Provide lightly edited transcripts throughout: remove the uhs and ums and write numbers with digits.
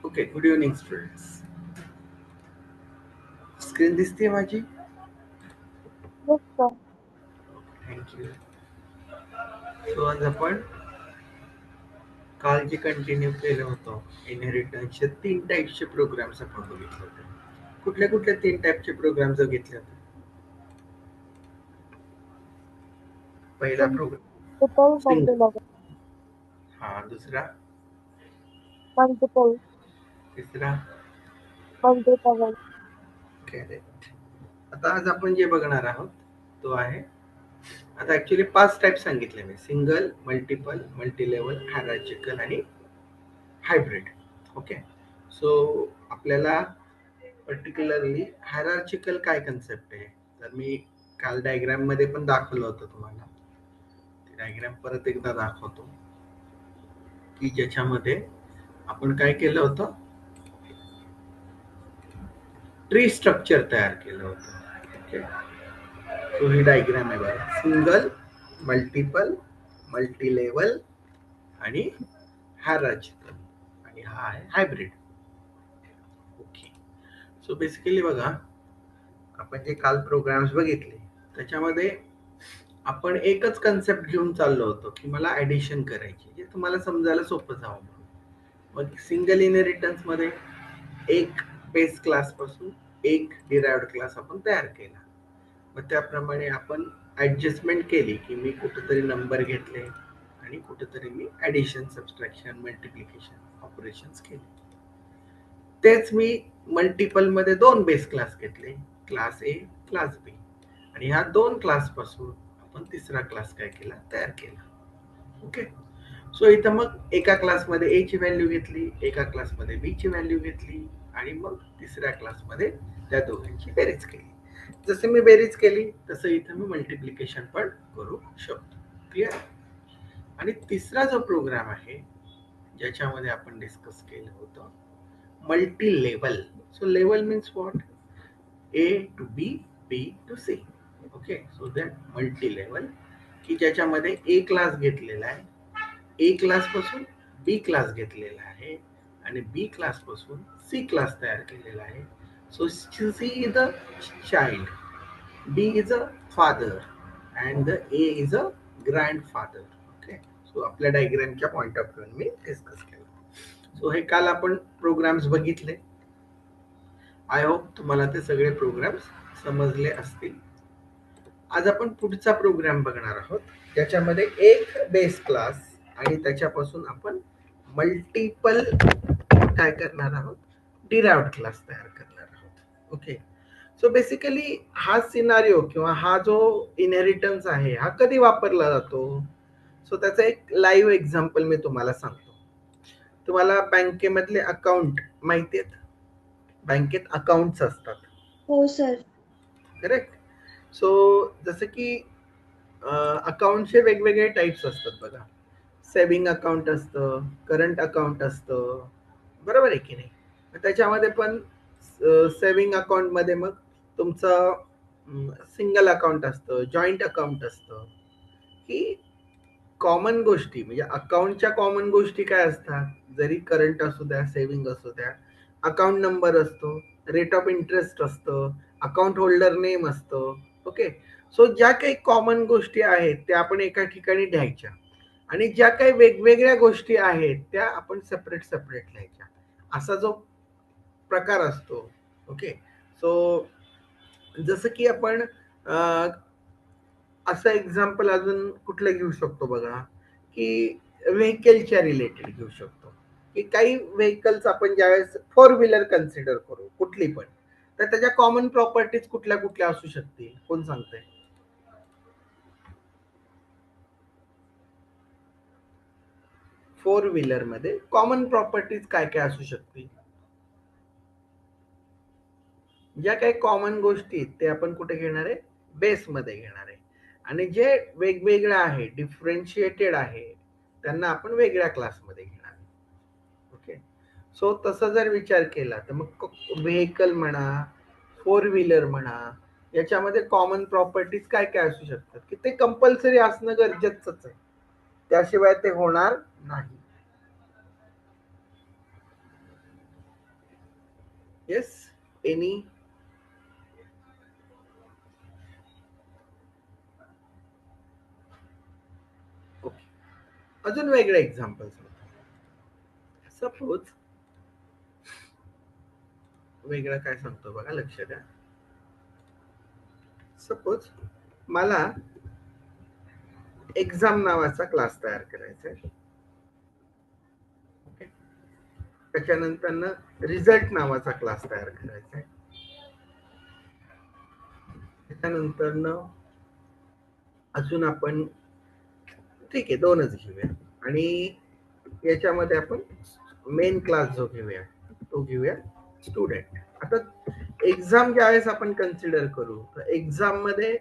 Okay, good evening students. Screen दिसते माझी? Yes, sir. Thank you. So आज आपण काल जे कंटिन्यू केलं होतं इनहेरिटन्सचे 3 टाईप्सचे प्रोग्राम्स आपण बघितले होते. कुठल्या कुठल्या 3 टाईपचे प्रोग्राम्स बघितले होते? पहिला प्रोग्राम Multiple, सिंगल. multi-level, हा, दुसरा, multiple, तिसरा. multi-level. करेक्ट. आता आज आपण जे बघणार आहोत तो आहे, आता ऍक्च्युली 5 टाईप सांगितले मी: सिंगल, मल्टिपल, मल्टीलेवल, हायरार्चिकल आणि हायब्रिड. ओके. सो आपल्याला पर्टिक्युलरली हायरार्चिकल काय कन्सेप्ट आहे, तर मी काल डायग्राम मध्ये पण दाखवलं होतं तुम्हाला. डायग्राम परत एकदा दाखवतो की ज्याच्यामध्ये आपण काय केलं होतं, ट्री स्ट्रक्चर तयार केलं होतं. ओके. सो ही डायग्राम आहे बघा: सिंगल, मल्टिपल, मल्टीलेवल आणि हायरार्चिकल, आणि हा आहे हायब्रिड. ओके. सो बेसिकली बघा, आपण जे काल प्रोग्राम्स बघितले त्याच्यामध्ये आपण एकच कन्सेप्ट घेऊन चाललो होतो की मला ऍडिशन करायची, जे तुम्हाला समजायला सोपं जावं म्हणून. मग सिंगल इनहेरिटन्स मध्ये एक बेस क्लास पासून एक डिराइव्हड क्लास आपण तयार केला. मग त्याप्रमाणे आपण ऍडजस्टमेंट केली की मी कुठेतरी नंबर घेतले आणि कुठेतरी मी ऍडिशन, सबट्रॅक्शन, मल्टिप्लिकेशन ऑपरेशन्स केले. तेच मी मल्टिपल मध्ये 2 बेस क्लास घेतले, क्लास ए, क्लास बी, आणि ह्या 2 क्लास पासून आपण तिसरा क्लास काय केला, तयार केला. ओके. सो इथं मग एका क्लासमध्ये ए ची व्हॅल्यू घेतली, एका क्लासमध्ये बी ची व्हॅल्यू घेतली, आणि मग तिसऱ्या क्लासमध्ये त्या दोघांची बेरीज केली. जसं मी बेरीज केली तसं इथं मी मल्टिप्लिकेशन पण करू शकतो. क्लिअर? आणि तिसरा जो प्रोग्राम आहे ज्याच्यामध्ये आपण डिस्कस केलं होतं, multi level. So level means what? A to B, B to C. Okay. So that multi level, की ज्याच्यामध्ये ए क्लास घेतलेला आहे, ए क्लास पासून बी क्लास घेतलेला आहे, आणि बी क्लास पासून सी क्लास तयार केलेला आहे. So C is a child, B is a father, and the A is a grandfather. Okay. So आपल्या डायग्रामच्या पॉइंट ऑफ व्ह्यू मी डिस्कस केलं. सो हे काल आपण प्रोग्राम्स बघितले. आय होप तुम्हाला ते सगळे प्रोग्राम्स समजले असतील. आज आपण पुढचा प्रोग्राम बघणार आहोत ज्याच्यामध्ये एक बेस क्लास आणि त्याच्यापासून आपण मल्टिपल काय करणार आहोत, डिराइव्हड क्लास तयार करणार आहोत. ओके. सो बेसिकली हा सिनारिओ किंवा हा जो इनहेरिटन्स आहे हा कधी वापरला जातो, सो त्याचं एक लाईव्ह एक्झाम्पल मी तुम्हाला सांगतो. तुम्हाला बँकेमधले अकाउंट माहिती आहेत? बँकेत अकाउंट्स असतात, हो सर. करेक्ट? सो जसं की अकाउंटचे वेगवेगळे टाईप्स असतात बघा. सेव्हिंग अकाउंट असतं, करंट अकाउंट असतं, बरोबर आहे की नाही? त्याच्यामध्ये पण सेव्हिंग अकाउंटमध्ये मग तुमचं सिंगल अकाउंट असतं, जॉईंट अकाउंट असतं. ही कॉमन गोष्टी, म्हणजे अकाउंटच्या कॉमन गोष्टी काय असतात, जरी करंट असू द्या, सेव्हिंग असू द्या, अकाउंट नंबर असतो, रेट ऑफ इंटरेस्ट असतं, अकाउंट होल्डर नेम असतं. ओके. सो ज्या काही कॉमन गोष्टी आहेत त्या आपण एका ठिकाणी द्यायच्या, आणि ज्या काही वेगवेगळ्या गोष्टी आहेत त्या आपण सेपरेट सेपरेट लिहायच्या, असा जो प्रकार असतो. ओके. सो जसं की आपण असं एक्झाम्पल अजून कुठलं घेऊ शकतो बघा, की व्हेकलच्या रिलेटेड घेऊ शकतो, की काही व्हेकल्स आपण ज्यावेळेस फोर व्हीलर कन्सिडर करू कुठली पण, तर त्याच्या कॉमन प्रॉपर्टीज कुठल्या कुठल्या असू शकतील, कोण सांगतंय? फोर व्हीलर मध्ये कॉमन प्रॉपर्टीज काय काय असू शकतील? ज्या काही कॉमन गोष्टी आहेत ते आपण कुठे घेणार आहे, बेसमध्ये घेणार आहे, आणि जे वेगवेगळ्या आहे, डिफरन्शिएटेड आहे, त्यांना आपण वेगळ्या क्लासमध्ये घेणार आहे. ओके. सो तसा जर विचार केला तर मग व्हेकल म्हणा, फोर व्हीलर म्हणा, याच्यामध्ये कॉमन प्रॉपर्टीज काय काय असू शकतात, की ते कंपल्सरी असणं गरजेचंच आहे, त्याशिवाय ते होणार नाही. Yes, any? ओके, अजून वेगळे एक्झाम्पल्स. सपोज वेगळं काय सांगतो बघा, लक्ष द्या. सपोज मला एक्झाम नावाचा क्लास तयार करायचा आहे. ओके, त्याच्यानंतर रिझल्ट नावाचा क्लास तयार करायचा आहे. त्याच्यानंतर अजून आपण ठीक आहे दोनच घेऊया आणि याच्यामध्ये आपण मेन क्लास जो घेऊया तो घेऊया स्टुडंट. आता एक्झाम ज्यावेळेस आपण कन्सिडर करू तर एक्झाम मध्ये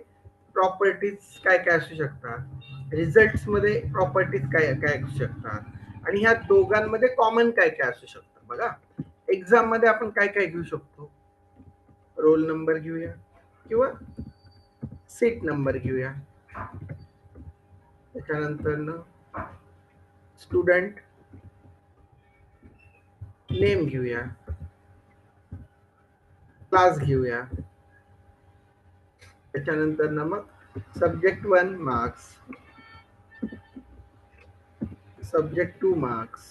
प्रॉपर्टीज काय काय असू शकतात, रिझल्ट मध्ये प्रॉपर्टीज काय काय असू शकतात आणि ह्या दोघांमध्ये कॉमन काय काय असू शकतं. बघा, एक्झाम मध्ये आपण काय काय घेऊ शकतो, रोल नंबर घेऊया किंवा सीट नंबर घेऊया. त्याच्यानंतर स्टुडंट नेम घेऊया, क्लास घेऊया. त्याच्यानंतर मग subject 1 marks, subject 2 marks,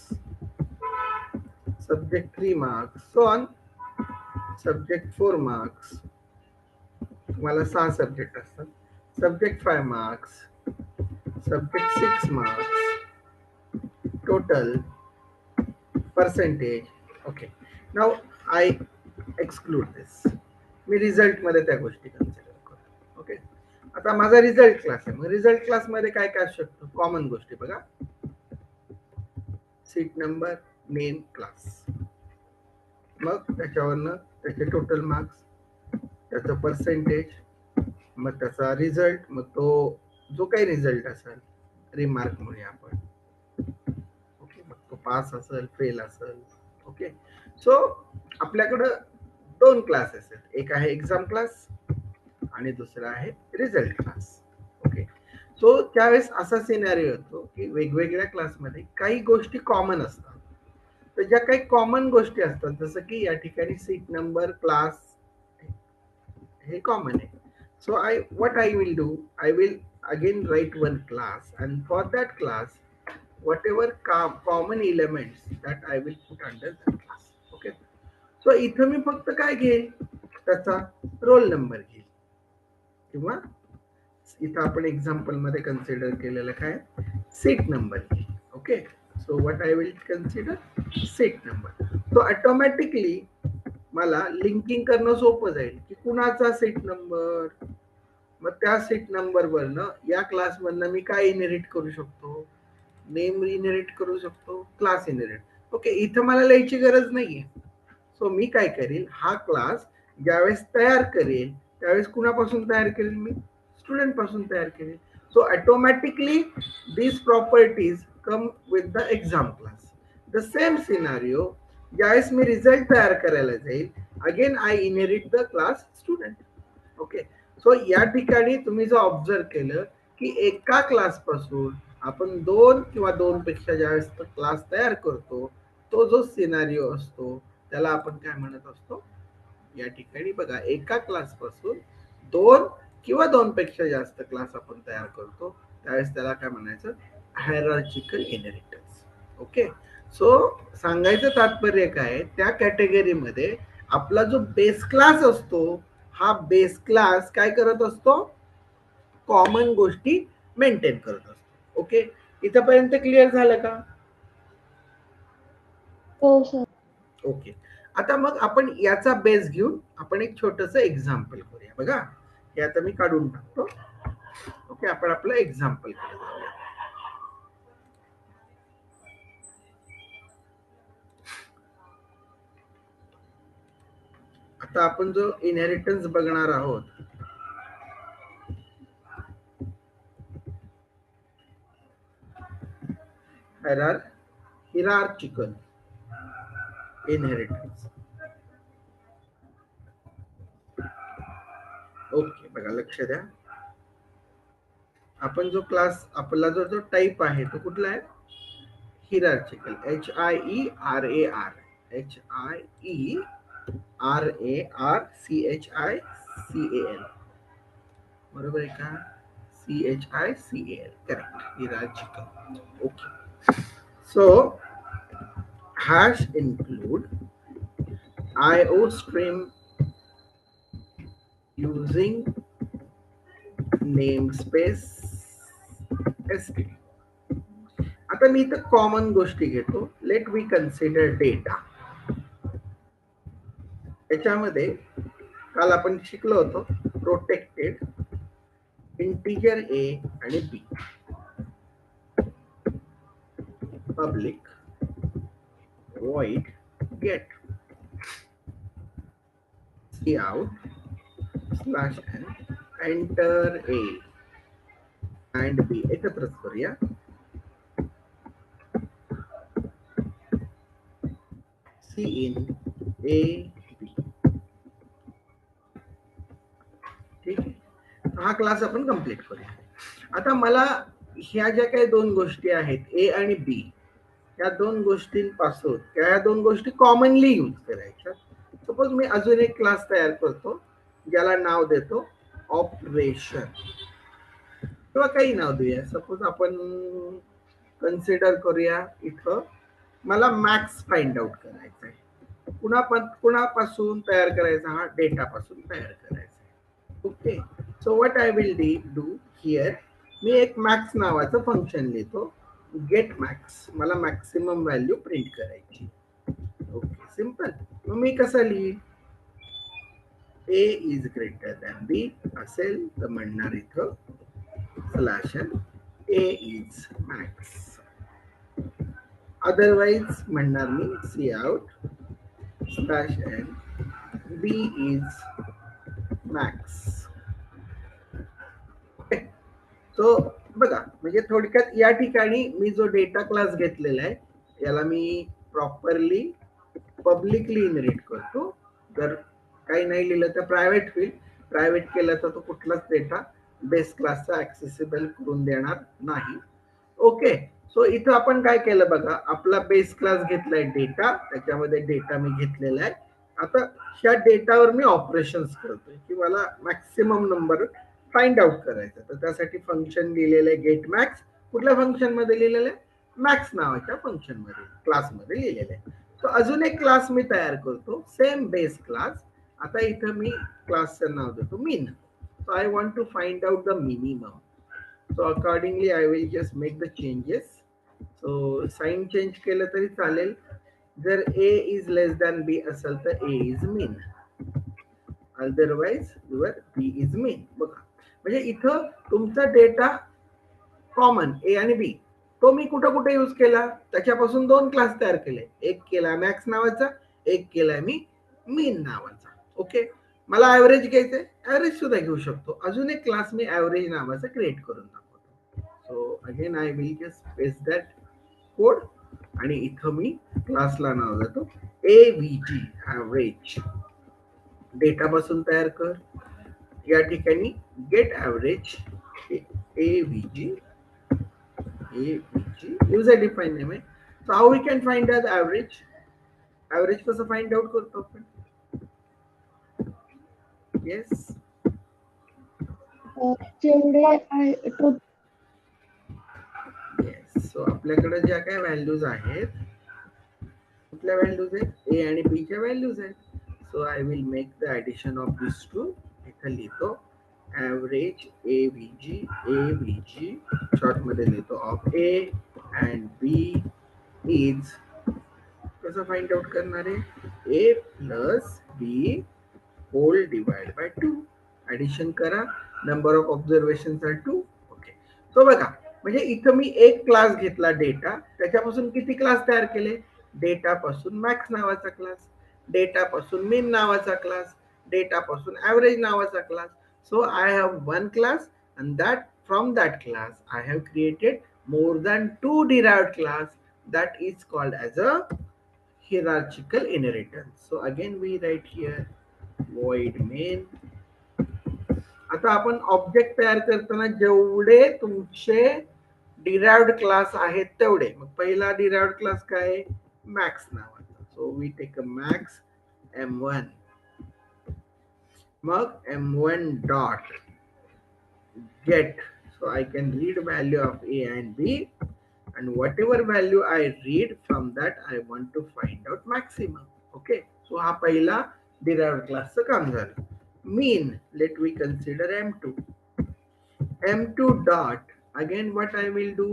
subject 3 marks, so on. Subject 4 marks, तुम्हाला 6 सब्जेक्ट असतात. Subject 5 marks, subject 6 marks, total percentage. Okay, now I exclude this. Me result मध्ये त्या गोष्टी कन्सिडर करतो. ओके, आता माझा रिझल्ट क्लास आहे. मग रिझल्ट क्लास मध्ये काय काय असू शकतो, कॉमन गोष्टी बघा, सीट नंबर, नेम, क्लास. मग त्याच्यावरनं त्याचे टोटल मार्क्स, त्याचं पर्सेंटेज, मग त्याचा रिझल्ट, मग तो जो काही रिझल्ट असेल रिमार्क म्हणूया आपण. ओके, मग तो पास असेल फेल असेल. ओके, सो आपल्याकडं दोन क्लासेस आहेत, एक आहे एक्झाम क्लास आणि दुसरा आहे रिझल्ट क्लास. ओके, सो त्यावेळेस असा सिनारिओ होतो की वेगवेगळ्या क्लासमध्ये काही गोष्टी कॉमन असतात. तर ज्या काही कॉमन गोष्टी असतात, जसं की या ठिकाणी सीट नंबर, क्लास हे कॉमन आहे. So what I will do, I will again write one class, and for that class whatever common elements that I will put under that class. Okay, so इथं मी फक्त काय घेईल, त्याचा roll number घेईल किंवा इथं आपण एक्झाम्पल मध्ये कन्सिडर केलेलं काय, सीट नंबर घेईल. Okay, so what I will consider, seat number. So automatically मला लिंकिंग करणं सोपं जाईल की कुणाचा सीट नंबर, मग त्या सीट नंबर वरनं या क्लास मधनं मी काय इनहेरिट करू शकतो, नेम इनहेरिट करू शकतो, क्लास इनहेरिट. ओके, इथं मला लिहायची गरज नाहीये. सो मी काय करेल, हा क्लास ज्यावेळेस तयार करेल त्यावेळेस कुणापासून तयार करेल, मी स्टुडंट पासून तयार करेल. So automatically these properties come with the exam class. The same scenario, ज्यावेळेस मी रिझल्ट तयार करायला जाईल, again I inherit the class student. Okay, so या ठिकाणी तुम्ही जर ऑब्झर्व केलं की एका क्लास पासून आपण दोन किंवा दोन पेक्षा ज्यावेळेस क्लास तयार करतो, तो जो सिनारिओ असतो त्याला आपण काय म्हणत असतो, या ठिकाणी बघा, एका क्लास पासून दोन किंवा दोन पेक्षा जास्त क्लास आपण तयार करतो त्यावेळेस त्याला काय म्हणायचं, हायरार्चिकल इनहेरिटन्स. ओके, सो सांगायचं तात्पर्य काय, त्या कॅटेगरीमध्ये आपला जो बेस क्लास असतो, हा बेस क्लास काय करत असतो, कॉमन गोष्टी मेंटेन करत असतो. ओके, इथपर्यंत क्लिअर झालं का? हो सर. ओके, आता मग आपण याचा बेस घेऊन आपण एक छोटस एक्झाम्पल करूया. बघा, हे आता मी काढून टाकतो. ओके, आपण आपलं एक्झाम्पल करूया. आता आपण जो इनहेरिटन्स बघणार आहोत, हिरार्चिकल इनहेरिटन्स. ओके, बघा लक्ष द्या, आपण जो क्लास आपला जो टाइप आहे तो कुठला आहे, हिरार्चिकल, HIERAR, HIERAR. RARCHICAL, बरोबर आहे का? CHICAL, correct, hierarchical. Okay, so hash include IO stream using namespace std. आता मी इथं कॉमन गोष्टी घेतो. Let we consider data. याच्यामध्ये काल आपण शिकलो होतो प्रोटेक्टेड इंटिजर ए आणि B, public void get cout slash n enter a and b एकत्रच करूया. in a b, ठीक आहे. हा क्लास आपण कंप्लीट करूया. आता मला ह्या ज्या काही दोन गोष्टी आहेत ए आणि बी, या दोन गोष्टींपासून या दोन गोष्टी कॉमनली यूज करायच्या. सपोज मी अजून एक क्लास तयार करतो ज्याला नाव देतो ऑपरेशन, किंवा काही नाव देऊया. सपोज आपण कन्सिडर करूया इथं मला मॅक्स फाइंड आउट करायचा आहे. कुणापासून तयार करायचा? हा डेटापासून तयार करायचा. Okay, so what I will do here, मी एक मॅक्स नावाचं फंक्शन लिहितो, गेट मॅक्स. मला मॅक्सिमम व्हॅल्यू प्रिंट करायची. Okay, simple. मग मी कसं लिहीन? A is greater than B असेल तर म्हणणार इथं slash N A is max, otherwise म्हणणार मी C out slash N B is max. So बघा, म्हणजे थोडक्यात या ठिकाणी मी जो डेटा क्लास घेतलेला आहे याला मी प्रॉपरली पब्लिकली इनहेरिट करतो. जर काही नाही लिहिलं तर प्रायव्हेट होईल. प्रायव्हेट केलं तर तो कुठलाच डेटा बेस क्लासचा ऍक्सेसिबल करून देणार नाही. ओके, सो इथं आपण काय केलं बघा, आपला बेस क्लास घेतलाय डेटा, त्याच्यामध्ये डेटा मी घेतलेला आहे. आता ह्या डेटावर मी ऑपरेशन्स करतोय की मला मॅक्सिमम नंबर फाइंड आउट करायचं. तर त्यासाठी फंक्शन लिहिलेलं आहे गेट मॅक्स. कुठल्या फंक्शन मध्ये लिहिलेलं आहे? मॅक्स नावाच्या फंक्शन मध्ये, क्लास मध्ये लिहिलेलं आहे. तो अजून एक क्लास मी तयार करतो, सेम बेस क्लास. आता इथं मी क्लासचं नाव देतो mean. So I want to find out the minimum. So accordingly I will just make the changes. So sign change केलं तरी चालेल. जर ए इज लेस दॅन बी असेल तर A is mean, otherwise your B is mean. बघा, म्हणजे इथं तुमचा डेटा कॉमन ए आणि बी, तो मी कुठं कुठे यूज केला, त्याच्यापासून दोन क्लास तयार केले. एक केला मॅक्स नावाचा, एक केलाय मी मीन नावाचा. ओके, मला ऍव्हरेज घ्यायचंय, ऍव्हरेज सुद्धा घेऊ शकतो. अजून एक क्लास मी ऍव्हरेज नावाचा क्रिएट करून दाखवतो. So again I will just paste that code आणि इथं मी क्लासला नाव देतो एव्हीजी, ऍव्हरेज. डेटापासून तयार कर. या ठिकाणी get average AVG, user define name आहे. So how we can find the average? Average कसं फाइंड आउट करतो आपण? Yes, yes. सो आपल्याकडे ज्या काही व्हॅल्यूज आहेत, कुठल्या व्हॅल्यूज आहेत? ए आणि बी च्या व्हॅल्यूज आहेत. So I will make the addition of this two. इथं लिहितो ऍव्हरेज एव्हीजी शॉर्ट मध्ये लिहितो of A and B is, कसं फाइंड आउट करणार आहे? A plus B whole divide by 2. Addition करा, number of observation are 2. Okay, so बघा, म्हणजे इथं मी एक क्लास घेतला डेटा, त्याच्यापासून किती क्लास तयार केले? डेटापासून मॅक्स नावाचा क्लास, डेटापासून मीन नावाचा क्लास, डेटापासून ऍव्हरेज नावाचा class. So I have one class and that from that class I have created more than 2 derived class that is called as a hierarchical inheritance. So again we write here void main. आता आपण object तयार करताना जेवढे तुमचे derived class आहेत तेवढे, मग पहिला डिराइव्ड क्लास काय? मॅक्स नावाचा. So we take a max m1, मग m1 dot get. So I can read value of a and b, and whatever value I read from that I want to find out maximum. Okay, so हा पहिला derived class चं काम झालं. Mean, let we consider m2. m2 dot, again what I will do,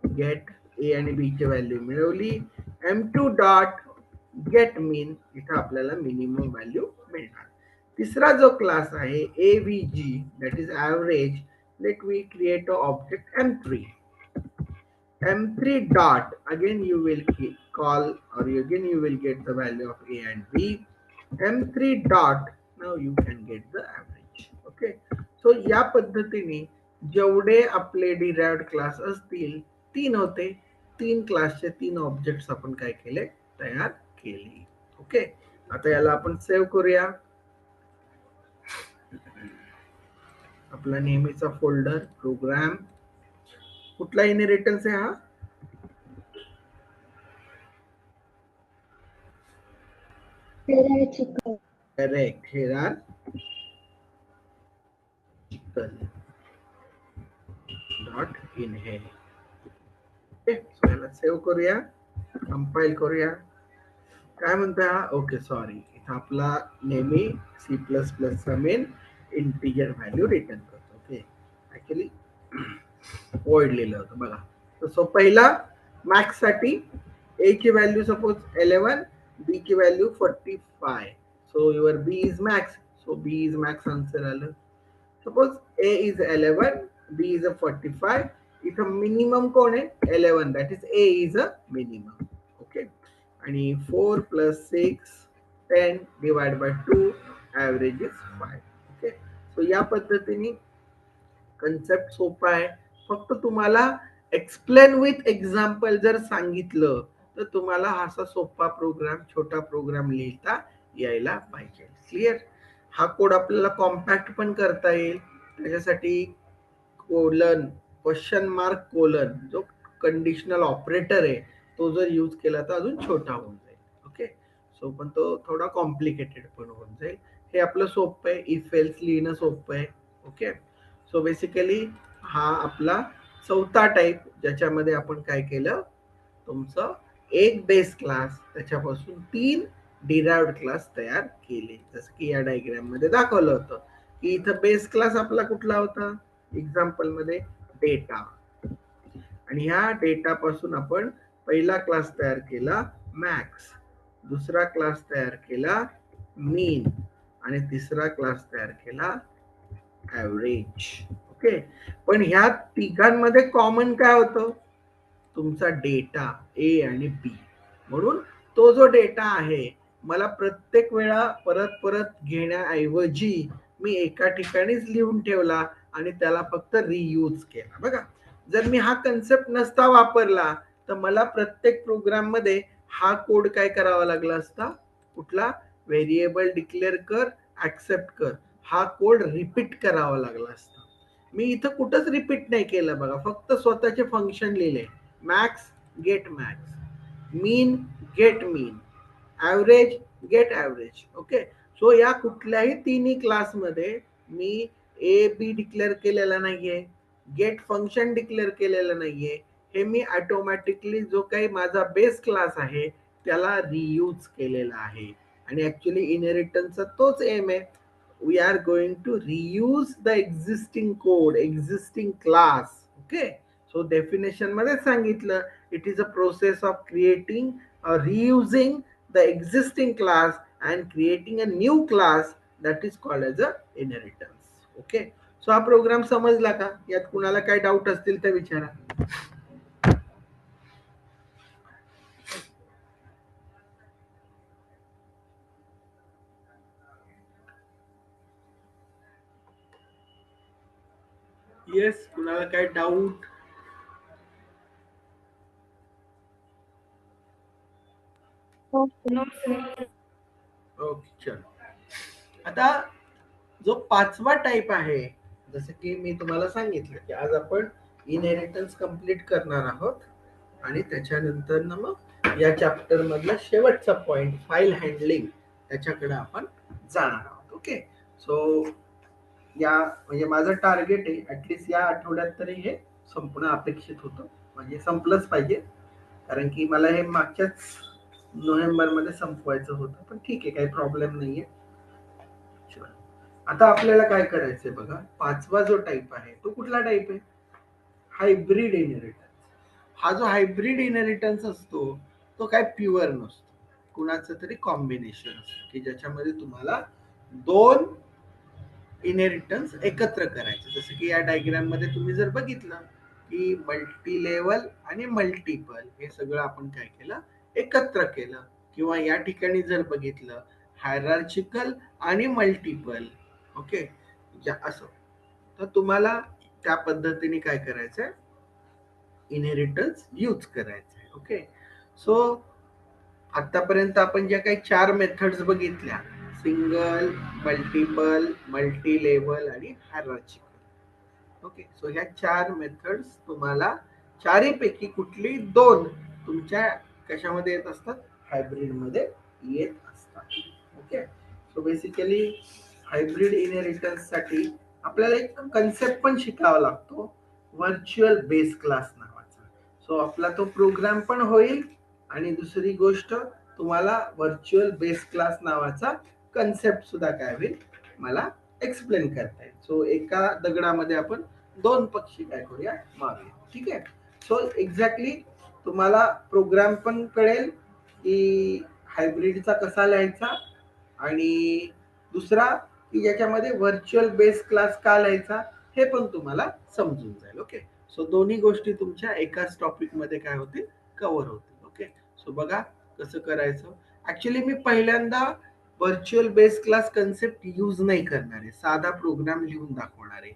get a आणि b ची value मिळवली. m2 dot get mean, इथं आपल्याला मिनिमम व्हॅल्यू मिळणार. तिसरा जो क्लास आहे avg, that is average, let we create a object m3. m3 dot, again you will call, or again you will get the value of a and b. m3 dot, now you can get the average. Okay, so या पद्धतीने जेवढे आपले derived class असतील 3 होते, 3 क्लासचे 3 objects आपण काय केले, तयार केले. ओके, आता याला आपण सेव्ह करूया. आपला नेहमीचा फोल्डर प्रोग्राम. कुठला इनहेरिटन्स आहे हा? hierarchical. Correct, hierarchical. Dot inherit. Okay, so याला सेव्ह करूया, कंपाइल करूया. काय म्हणता? ओके, सॉरी, इथं आपला नेहमी सी प्लस प्लसचा मेन इंटिजर व्हॅल्यू रिटर्न करतो. ओके, ऍक्च्युली वॉइड लिहिलं होतं बघा. सो पहिला मॅक्स साठी ए ची व्हॅल्यू सपोज 11, बी ची value 45. So your B is max, so B is max answer आलं. Suppose A is 11, B is 45. इथं मिनिमम कोण आहे? 11, that is A is a minimum. Okay, आणि 4 + 6 10 divide by 2, average is 5. Okay, so या पद्धतीने concept सोपा आहे. फक्त तुम्हाला एक्सप्लेन विथ एक्झाम्पल जर सांगितलं तर तुम्हाला असा सोपा प्रोग्राम, छोटा प्रोग्राम लिहिता यायला पाहिजे. क्लिअर? हा कोड आपल्याला कॉम्पॅक्ट पण करता येईल. त्याच्यासाठी कोलन, क्वेश्चन मार्क कोलन, जो कंडिशनल ऑपरेटर आहे तो जर यूज केला तर अजून छोटा होऊन जाईल. ओके, सो पण तो थोडा कॉम्प्लिकेटेड पण होऊन जाईल. हे आपलं सोपं आहे, इफ एल्स लिहिणं सोपं आहे. ओके, सो बेसिकली हा आपला चौथा टाईप, ज्याच्यामध्ये आपण काय केलं, तुमचं एक बेस क्लास, त्याच्यापासून 3 डिराइव्हड क्लास तयार केले. जसं की या डायग्राम मध्ये दाखवलं होतं की इथं बेस क्लास आपला कुठला होता, एक्झाम्पल मध्ये डेटा, आणि ह्या डेटा पासून आपण पहिला क्लास तयार केला मॅक्स, दुसरा क्लास तयार केला मीन, आणि तिसरा क्लास तयार केला ॲव्हरेज. ओके, पण ह्या तिघांमध्ये कॉमन काय होतं? तुमचा डेटा ए आणि बी. म्हणून तो जो डेटा आहे मला प्रत्येक वेळा परत परत घेण्याऐवजी मी एका ठिकाणीच लिहून ठेवला आणि त्याला फक्त रियूज केला. बघा, जर मी हा कन्सेप्ट नसता वापरला तर मला प्रत्येक प्रोग्राम मध्ये हा कोड काय करावा लागला असता, कुठला व्हेरिएबल डिक्लेअर कर, ऍक्सेप्ट कर, हा कोड रिपीट करावा लागला असता. मी इथं कुठंच रिपीट नाही केलं बघा, फक्त स्वतःचे फंक्शन लिहिले. Max get max, mean get mean, average get average. Okay, so या कुठल्याही तिन्ही क्लासमध्ये मी ए बी डिक्लेअर केलेला नाहीये, गेट फंक्शन डिक्लेअर केलेलं नाहीये. हे मी ऑटोमॅटिकली जो काही माझा बेस क्लास आहे त्याला रियूज केलेला आहे. आणि ऍक्च्युली इनहेरिटन्सचा तोच एम आहे. We are going to reuse the existing code, existing class. Okay, so definition मध्ये सांगितलं, it is a process of creating reusing the existing class and creating a new class that is called as a inheritance. Okay, so हा programme समजला का? यात कुणाला काय doubt असतील तर विचारा. येस, कुणाला काय डाऊट? ओके, चलो. आता जो पाचवा टाईप आहे, जसं की मी तुम्हाला सांगितलं की आज आपण इनहेरिटन्स कंप्लीट करणार आहोत, आणि त्याच्यानंतर ना मग या चॅप्टर मधला शेवटचा पॉइंट फाईल हँडलिंग त्याच्याकडे आपण जाणार आहोत. ओके, सो या म्हणजे माझं टार्गेट आहे ऍटलीस्ट या आठवड्यात तरी हे संपणं अपेक्षित होतं, म्हणजे संपलंच पाहिजे, कारण की मला हे मागच्याच नोव्हेंबरमध्ये संपवायचं होतं. पण ठीक आहे, काही प्रॉब्लेम नाहीये. आता आपल्याला काय करायचंय बघा, पाचवा जो टाईप आहे तो कुठला टाईप आहे? Hybrid inheritance. हा जो हायब्रिड इनहेरिटन्स असतो तो काय प्युअर नसतो, कुणाचं तरी कॉम्बिनेशन असतं की ज्याच्यामध्ये तुम्हाला दोन इनहेरिटन्स एकत्र करायचे. जसं की या डायग्राम मध्ये तुम्ही जर बघितलं की मल्टी लेवल आणि मल्टिपल हे सगळं आपण काय केलं, एकत्र केलं. किंवा या ठिकाणी जर बघितलं हायरार्चिकल आणि मल्टिपल. ओके, असं. तर तुम्हाला त्या पद्धतीने काय करायचंय, इनहेरिटन्स यूज करायचंय. ओके, सो आतापर्यंत आपण ज्या काही 4 मेथड्स बघितल्या, सिंगल, मल्टिपल, मल्टी लेवल आणि हायरार्चिकल. ओके, सो ह्या 4 मेथड्स तुम्हाला चारीपैकी कुठली दोन तुमच्या कशामध्ये येत असतात, हायब्रिड मध्ये येत असतात. Okay, so basically hybrid inheritance साठी आपल्याला एक कन्सेप्ट पण शिकावा लागतो, व्हर्च्युअल बेस क्लास नावाचा. सो आपला तो प्रोग्राम पण होईल आणि दुसरी गोष्ट तुम्हाला व्हर्च्युअल बेस क्लास नावाचा कन्सेप्ट सुद्धा काय होईल मला एक्सप्लेन करता येईल. सो एका दगडामध्ये आपण दोन पक्षी काय करूया, मारूया. ठीक आहे, सो एक्झॅक्टली तुम्हाला प्रोग्राम पण कळेल की हायब्रिडचा कसा लिहायचा, आणि दुसरा की याच्यामध्ये व्हर्च्युअल बेस क्लास का लिहायचा हे पण तुम्हाला समजून जाईल. ओके, सो दोन्ही गोष्टी तुमच्या एकाच टॉपिक मध्ये काय होतील, कव्हर होतील. ओके, सो बघा कसं करायचं. ऍक्च्युली मी पहिल्यांदा virtual base class concept use नाही करणार आहे, साधा प्रोग्राम लिहून दाखवणार आहे.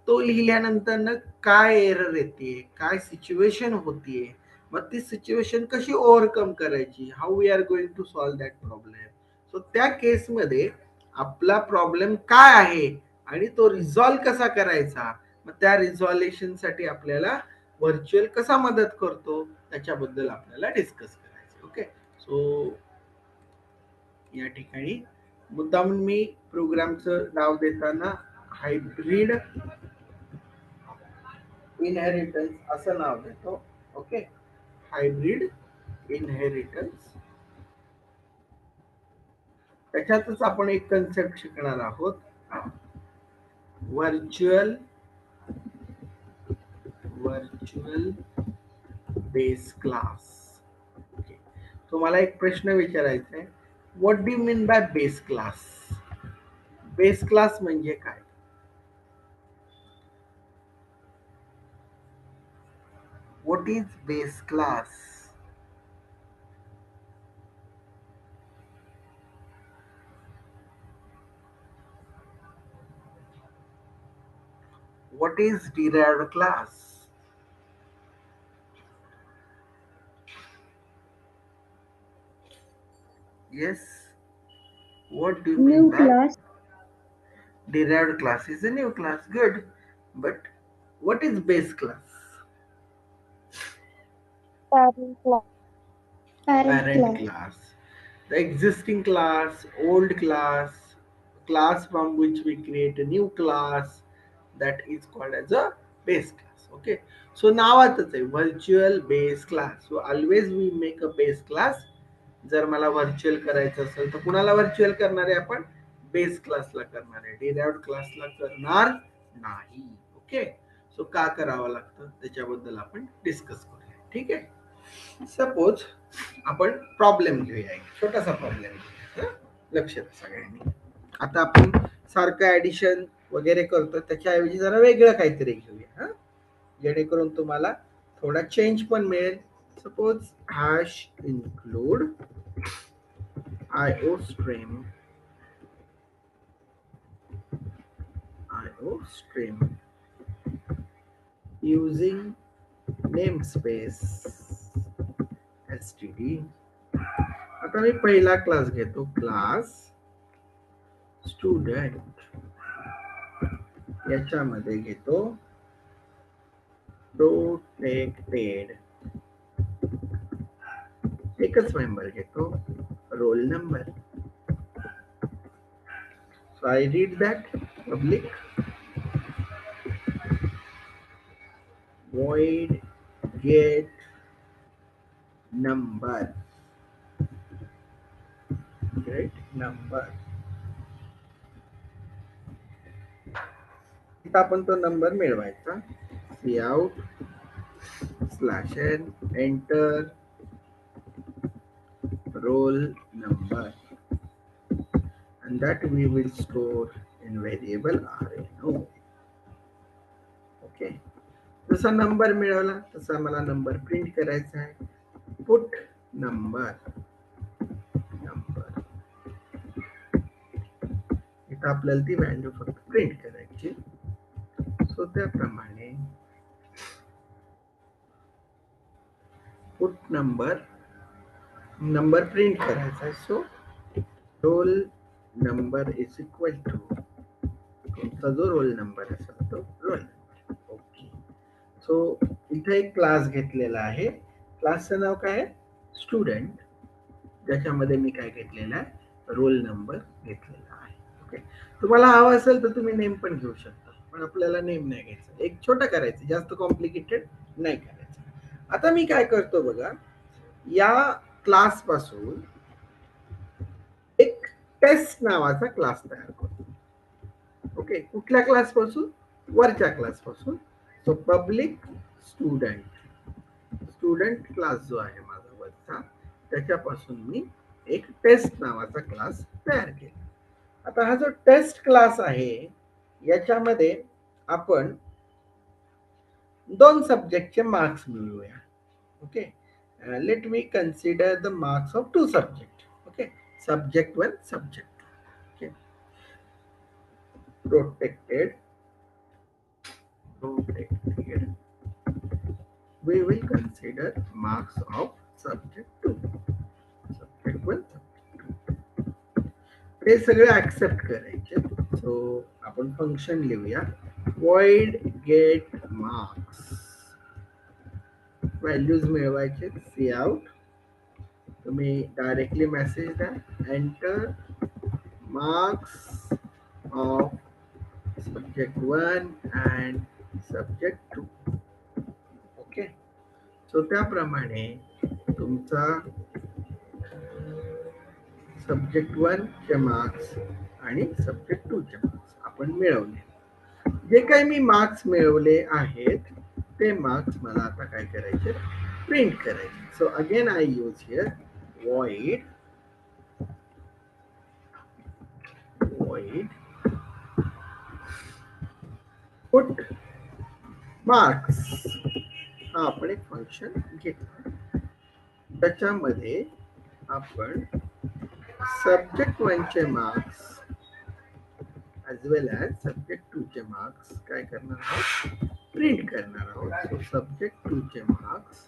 तो लिहिल्यानंतर ना काय एरर येते, काय सिच्युएशन होतीये, मग ती सिच्युएशन कशी ओव्हरकम करायची, how we are going to solve that problem. So त्या केसमध्ये आपला प्रॉब्लेम काय आहे आणि तो रिझॉल्व्ह कसा करायचा, मग त्या रिझॉल्युशन साठी आपल्याला व्हर्च्युअल कसा मदत करतो त्याच्याबद्दल आपल्याला डिस्कस करायचं. ओके, सो या ठिकाणी मुद्दाम मी प्रोग्रामचं नाव देताना हायब्रिड इनहेरिटन्स असं नाव देतो. Okay, hybrid inheritance. त्याच्यातच आपण एक कन्सेप्ट शिकणार आहोत, व्हर्च्युअल बेस क्लास. तुम्हाला एक प्रश्न विचारायचा आहे, what do you mean by base class? Base class म्हणजे काय? What is base class? What is derived class? Yes. What do you mean New by class, derived class? Is a new class. Good. But what is base class? parent class, parent Parent class. class. The existing class, old class from which we create a new class, that is called as a base class. Okay. So नावातच आहे virtual base class. So always we make a base class. जर मला virtual करायचं असेल तर कुणाला virtual करणार आहे आपण? बेस क्लासला करणार आहे, डिराइव्ड क्लासला करणार नाही. ओके, सो का करावं लागतं त्याच्याबद्दल आपण डिस्कस करूया. ठीक आहे, सपोज आपण प्रॉब्लेम घेऊया, एक छोटासा प्रॉब्लेम घेऊया. लक्षात सगळ्यांनी, आता आपण सारखं ऍडिशन वगैरे करतो त्याच्याऐवजी जरा वेगळं काहीतरी घेऊया, जेणेकरून तुम्हाला थोडा चेंज पण मिळेल. Suppose hash include IOStream using namespace std. आता मी पहिला क्लास घेतो, क्लास स्टुडंट. याच्यामध्ये घेतो प्रोटेक्टेड, एकच मेंबर घेतो, roll number. So I read that public void get number, get number. इथं आपण तो नंबर मिळवायचा. Cout /n enter roll number, and that we will store in variable rno. Okay, जसा number मिळवला तसा मला नंबर प्रिंट करायचा आहे. पुट नंबर, नंबर इथं आपल्याला ती व्हॅल्यू फक्त प्रिंट करायची. सो त्याप्रमाणे पुट नंबर, नंबर प्रिंट करायचा आहे. So roll number is equal to तुमचा जो रोल नंबर असेल तो रोल नंबर. ओके, सो इथे एक क्लास घेतलेला आहे. क्लासचं नाव काय आहे? स्टुडंट, ज्याच्यामध्ये मी काय घेतलेला आहे? रोल नंबर घेतलेला आहे. ओके, तुम्हाला हवा असेल तर तुम्ही नेम पण घेऊ शकता, पण आपल्याला नेम नाही घ्यायचं. एक छोटा करायचं, जास्त कॉम्प्लिकेटेड नाही करायचं. आता मी काय करतो बघा, या क्लास पासून एक टेस्ट नावाचा क्लास तयार करतो. ओके, कुठल्या क्लास पासून? वरच्या क्लास पासून. So public student, student class जो आहे माझा वरचा, त्याच्यापासून मी एक टेस्ट नावाचा क्लास तयार केला. आता हा जो टेस्ट क्लास आहे याच्यामध्ये आपण दोन सब्जेक्टचे मार्क्स मिळवूया. Okay, let me consider the marks of two subject. Okay, subject 1, subject 2. Okay, protected, we will consider marks of subject 2, subject 1, subject 2. हे सगळे ऍक्सेप्ट करायचे. सो आपण फंक्शन लिहूया, void get marks, व्हॅल्यूज मिळवायचे. Cout, तुम्ही directly message द्या, enter marks of subject 1 and subject 2. Okay, so त्याप्रमाणे तुमचा सब्जेक्ट 1 चे मार्क्स आणि सब्जेक्ट 2 चे मार्क्स आपण मिळवले. जे काही मी मार्क्स मिळवले आहेत ते मार्क्स मला आता काय करायचे? प्रिंट करायचे. So again I use here void put marks, हा आपण एक फंक्शन घेतलं. त्याच्यामध्ये आपण सब्जेक्ट 1 चे marks as well as subject 2 चे मार्क्स काय करणार आहोत? प्रिंट करणार आहोत. सो सब्जेक्ट 2 चे marks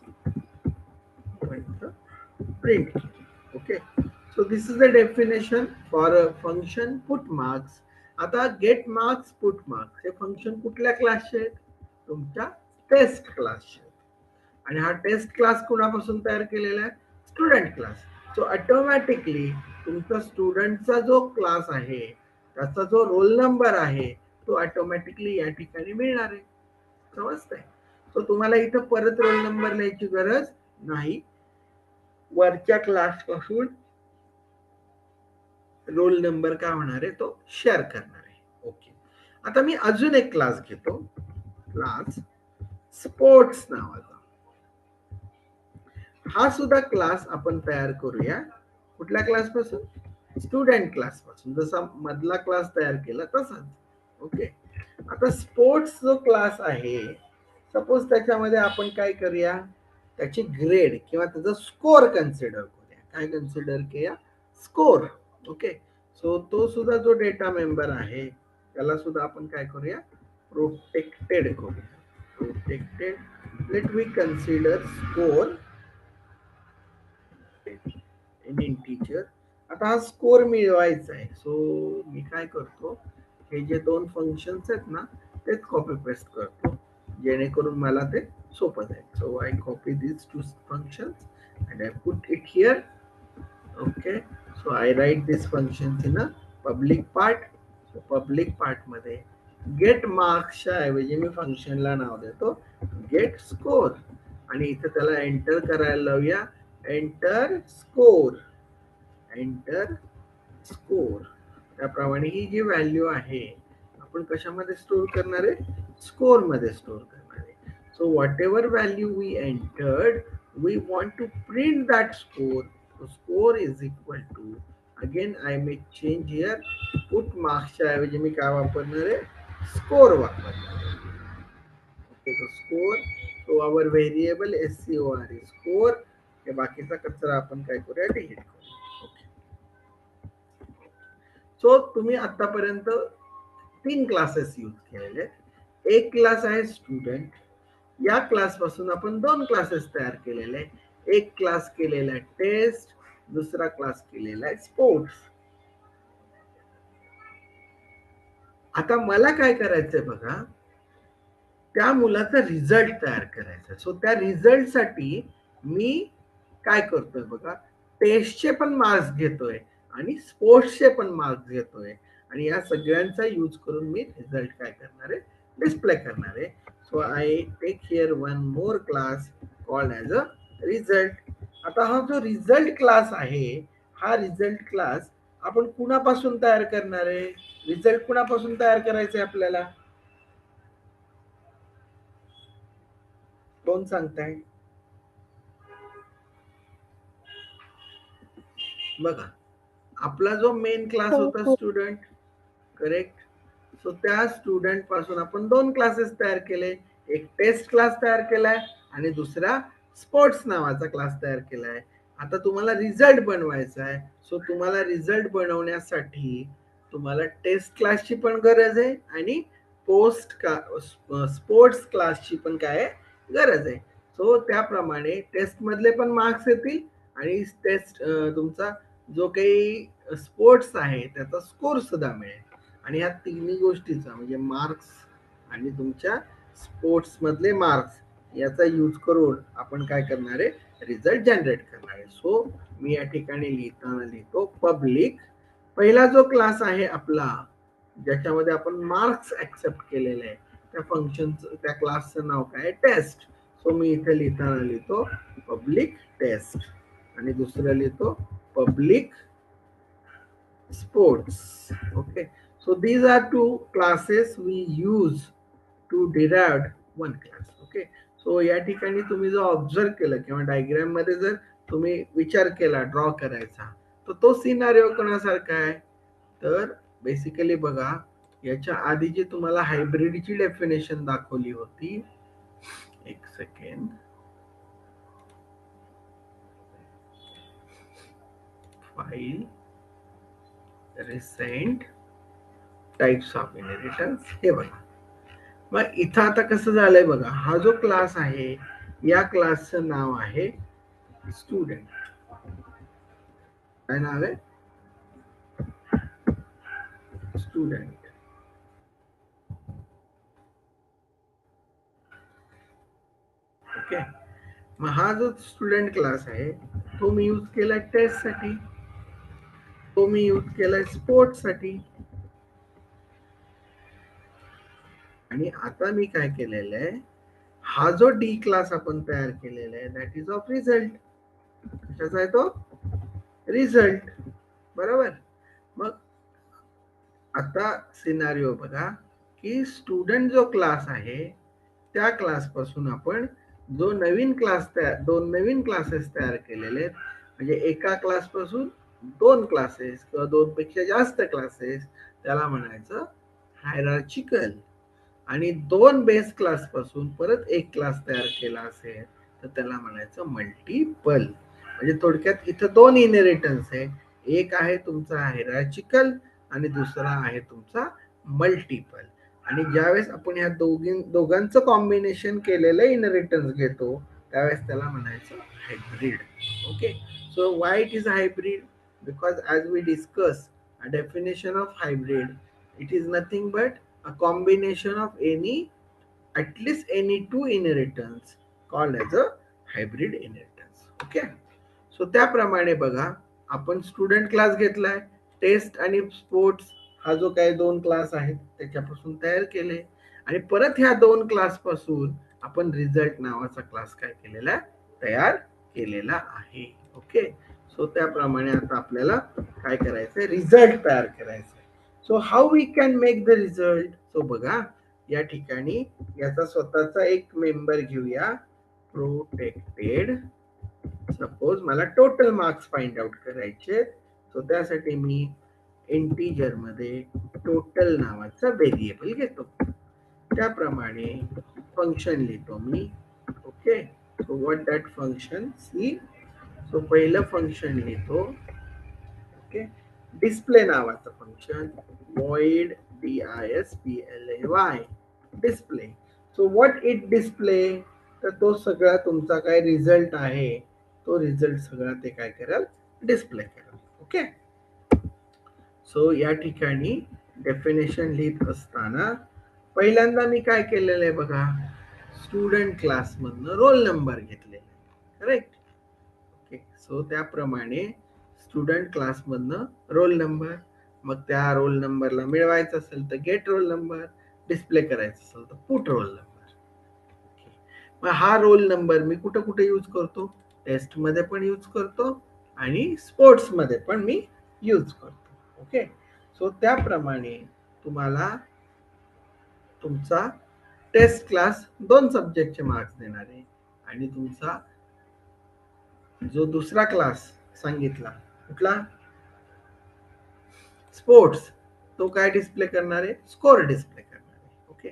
print. Okay, so this is the definition for a function put marks. आता गेट मार्क्स, पुट मार्क्स हे फंक्शन कुठल्या क्लासचे आहेत? तुमच्या टेस्ट क्लासचे. आणि हा टेस्ट क्लास कोणापासून तयार केलेला आहे? Student class. सो ऑटोमॅटिकली तुमचा स्टुडंटचा जो क्लास आहे त्याचा जो रोल नंबर आहे तो ऑटोमॅटिकली या ठिकाणी मिळणार आहे. समजतंय? सो तुम्हाला इथं परत रोल नंबर लिहायची गरज नाही. वरच्या क्लास पासून रोल नंबर काय होणार आहे तो शेअर करणार आहे. ओके, आता मी अजून एक क्लास घेतो, क्लास स्पोर्ट्स नावाचा. हा सुद्धा क्लास आपण तयार करूया. कुठल्या क्लास पासून? स्टुडंट क्लास पासून. जसा मधला क्लास तयार केला तसाच. ओके, आता स्पोर्ट्स जो क्लास आहे, सपोज त्याच्यामध्ये आपण काय करूया? त्याची ग्रेड किंवा त्याचा स्कोर कन्सिडर करूया. काय कन्सिडर केला? स्कोर. ओके, सो तो सुद्धा जो डेटा मेंबर आहे त्याला सुद्धा आपण काय करूया? प्रोटेक्टेड करूया. Protected, let we consider score in integer. आता हा स्कोर मिळवायचा आहे. सो मी काय करतो, हे जे दोन फंक्शन्स आहेत ना तेच कॉपी पेस्ट करतो जेणेकरून मला ते सोपं जाईल. So I copy these two functions and I put it here. Okay, so I write these functions in a public part. Public part मध्ये गेट मार्क्सच्या ऐवजी मी फंक्शनला नाव देतो गेट स्कोर आणि इथे त्याला एंटर करायला लावूया एंटर स्कोर एंटर स्कोर. त्याप्रमाणे ही जी व्हॅल्यू आहे आपण कशामध्ये स्टोअर करणार आहे स्कोर मध्ये स्टोअर करणार आहे. So whatever value we entered we want to print that score. Score is equal to again I may change here put मार्क्सच्या ऐवजी मी काय वापरणार आहे स्कोर वापरणार आहे. ओके तो स्कोर तो आवर व्हेरिएबल SCOR स्कोर. हे बाकीचा कचरा आपण काय करूया डिलीट करूया. सो तुम्ही आतापर्यंत 3 क्लासेस यूज केलेले. एक क्लास आहे स्टुडंट. या क्लास पासून आपण 2 क्लासेस तयार केलेले. एक क्लास केलेला आहे टेस्ट, दुसरा क्लास केलेला आहे स्पोर्ट्स. आता मला काय करायचंय बघा त्या मुलाचा रिझल्ट तयार करायचा. सो त्या रिझल्ट साठी मी काय करतोय बघा टेस्टचे पण मार्क्स घेतोय आणि स्पोर्ट्सचे पण मार्क्स घेतोय आणि या सगळ्यांचा यूज करून मी रिझल्ट काय करणार आहे डिस्प्ले करणार आहे. So I take here one more class called as a result. आता हा जो रिझल्ट क्लास आहे हा रिझल्ट क्लास आपण कुणापासून तयार करणार आहे रिझल्ट कुणापासून तयार करायचं आहे आपल्याला कोण सांगताय बघा आपला जो मेन क्लास होता स्टुडंट करेक्ट. सो त्या स्टुडंट पासून आपण 2 क्लासेस तयार केले. एक टेस्ट क्लास तयार केलाय आणि दुसरा स्पोर्ट्स नावाचा क्लास तयार केलाय. आता तुम्हाला रिझल्ट बनवायचा आहे. सो तुम्हाला रिझल्ट बनवण्यासाठी तुम्हाला टेस्ट क्लासची पण गरज आहे आणि स्पोर्ट्स क्लासची पण काय गरज आहे. सो त्याप्रमाणे टेस्ट मधले पण मार्क्स येतील आणि टेस्ट तुमचा जो काही स्पोर्ट्स आहे त्याचा स्कोर सुद्धा मिळेल आणि ह्या तिन्ही गोष्टीचा म्हणजे मार्क्स आणि तुमच्या स्पोर्ट्स मधले मार्क्स याचा यूज करून आपण काय करणार आहे रिझल्ट जनरेट करणार आहे. सो मी या ठिकाणी लिहिताना लिहितो पब्लिक. पहिला जो क्लास आहे आपला ज्याच्यामध्ये आपण मार्क्स ऍक्सेप्ट केलेले आहे त्या फंक्शनचं त्या क्लासचं नाव काय टेस्ट. सो मी इथे लिहिताना लिहितो पब्लिक टेस्ट आणि दुसरं लिहितो public sports. Okay, so these are 2 classes we use to derive one class. Okay, so या ठिकाणी तुम्ही जो ऑब्झर्व केलं किंवा डायग्राम मध्ये जर तुम्ही विचार केला ड्रॉ करायचा तर तो सिनारिओ कोणासारखा आहे तर बेसिकली बघा याच्या आधी जी तुम्हाला हायब्रिडची डेफिनेशन दाखवली होती एक second file recent types of inheritance हे बघा. मग इथं आता कसं झालंय बघा हा जो क्लास आहे या क्लासचं नाव आहे स्टुडंट. काय नाव आहे स्टुडंट. ओके मग हा जो स्टुडंट क्लास आहे तो मी यूज केला टेस्ट साठी तो मी यूज केलाय स्पोर्ट्स साठी आणि आता मी काय केलेलं आहे हा जो डी क्लास आपण तयार केलेला आहे दॅट इज ऑफ रिझल्ट. कशाचा आहे तो रिझल्ट बरोबर. मग आता सिनारिओ बघा की स्टुडंट जो क्लास आहे त्या क्लास पासून आपण जो नवीन क्लास तयार 2 नवीन क्लासेस तयार केलेले आहेत म्हणजे एका क्लास पासून 2 क्लासेस किंवा 2 पेक्षा जास्त क्लासेस त्याला म्हणायचं हायरार्चिकल आणि 2 बेस क्लास पासून परत एक क्लास तयार केला असेल तर त्याला म्हणायचं मल्टिपल. म्हणजे थोडक्यात इथं 2 इनहेरिटन्स आहे. एक आहे तुमचा हायरार्चिकल आणि दुसरा आहे तुमचा मल्टिपल. आणि ज्यावेळेस आपण ह्या दोघांचं कॉम्बिनेशन केलेलं इनहेरिटन्स घेतो त्यावेळेस त्याला म्हणायचं hybrid. Okay so why it is hybrid because as we discuss a definition of hybrid it is nothing but a combination of at least any 2 inheritance called as a hybrid inheritance. Okay, so त्याप्रमाणे बघा आपण student class घेतलाय taste आणि sports हा जो काही 2 class आहेत त्याच्यापासून तयार केले आणि परत ह्या 2 क्लास पासून आपण रिझल्ट नावाचा क्लास काय केलेला आहे, तयार केलेला आहे. ओके, सो त्याप्रमाणे आता आपल्याला काय करायचंय, रिझल्ट तयार करायचा आहे. So how we can make the result. So बघा या ठिकाणी याचा स्वतःचा एक मेंबर घेऊया, प्रोटेक्टेड. सपोज मला टोटल मार्क्स फाइंड आउट करायचे, सो त्यासाठी मी इंटिजर मध्ये टोटल नावाचा व्हेरिएबल घेतो. त्याप्रमाणे फंक्शन लिहितो मी. Okay, so what that function, see. So पहिलं फंक्शन लिहितो. ओके, डिस्प्ले नावाचं function, void display, display. So what it display, तर तो सगळा तुमचा काय रिझल्ट आहे तो रिझल्ट सगळा ते काय करेल, डिस्प्ले करेल. ओके, सो या ठिकाणी डेफिनेशन लिहित असताना पहिल्यांदा मी काय केलेलं आहे बघा, स्टुडंट क्लास मधनं रोल नंबर घेतलेला आहे. करेक्ट. ओके, सो त्याप्रमाणे स्टुडंट क्लास मधनं रोल नंबर, मग त्या रोल नंबरला मिळवायचं असेल तर गेट रोल नंबर, डिस्प्ले करायचं असेल तर पुट रोल नंबर. मग हा रोल नंबर मी कुठे कुठे यूज करतो, टेस्ट मध्ये पण यूज करतो आणि स्पोर्ट्स मध्ये पण मी यूज करतो. ओके, सो त्याप्रमाणे तुम्हाला तुमचा टेस्ट क्लास 2 सब्जेक्टचे मार्क्स देणार आहे आणि तुमचा जो दुसरा क्लास सांगितला कुठला, स्पोर्ट्स, तो काय डिस्प्ले करणार आहे, स्कोर डिस्प्ले करणार आहे. ओके,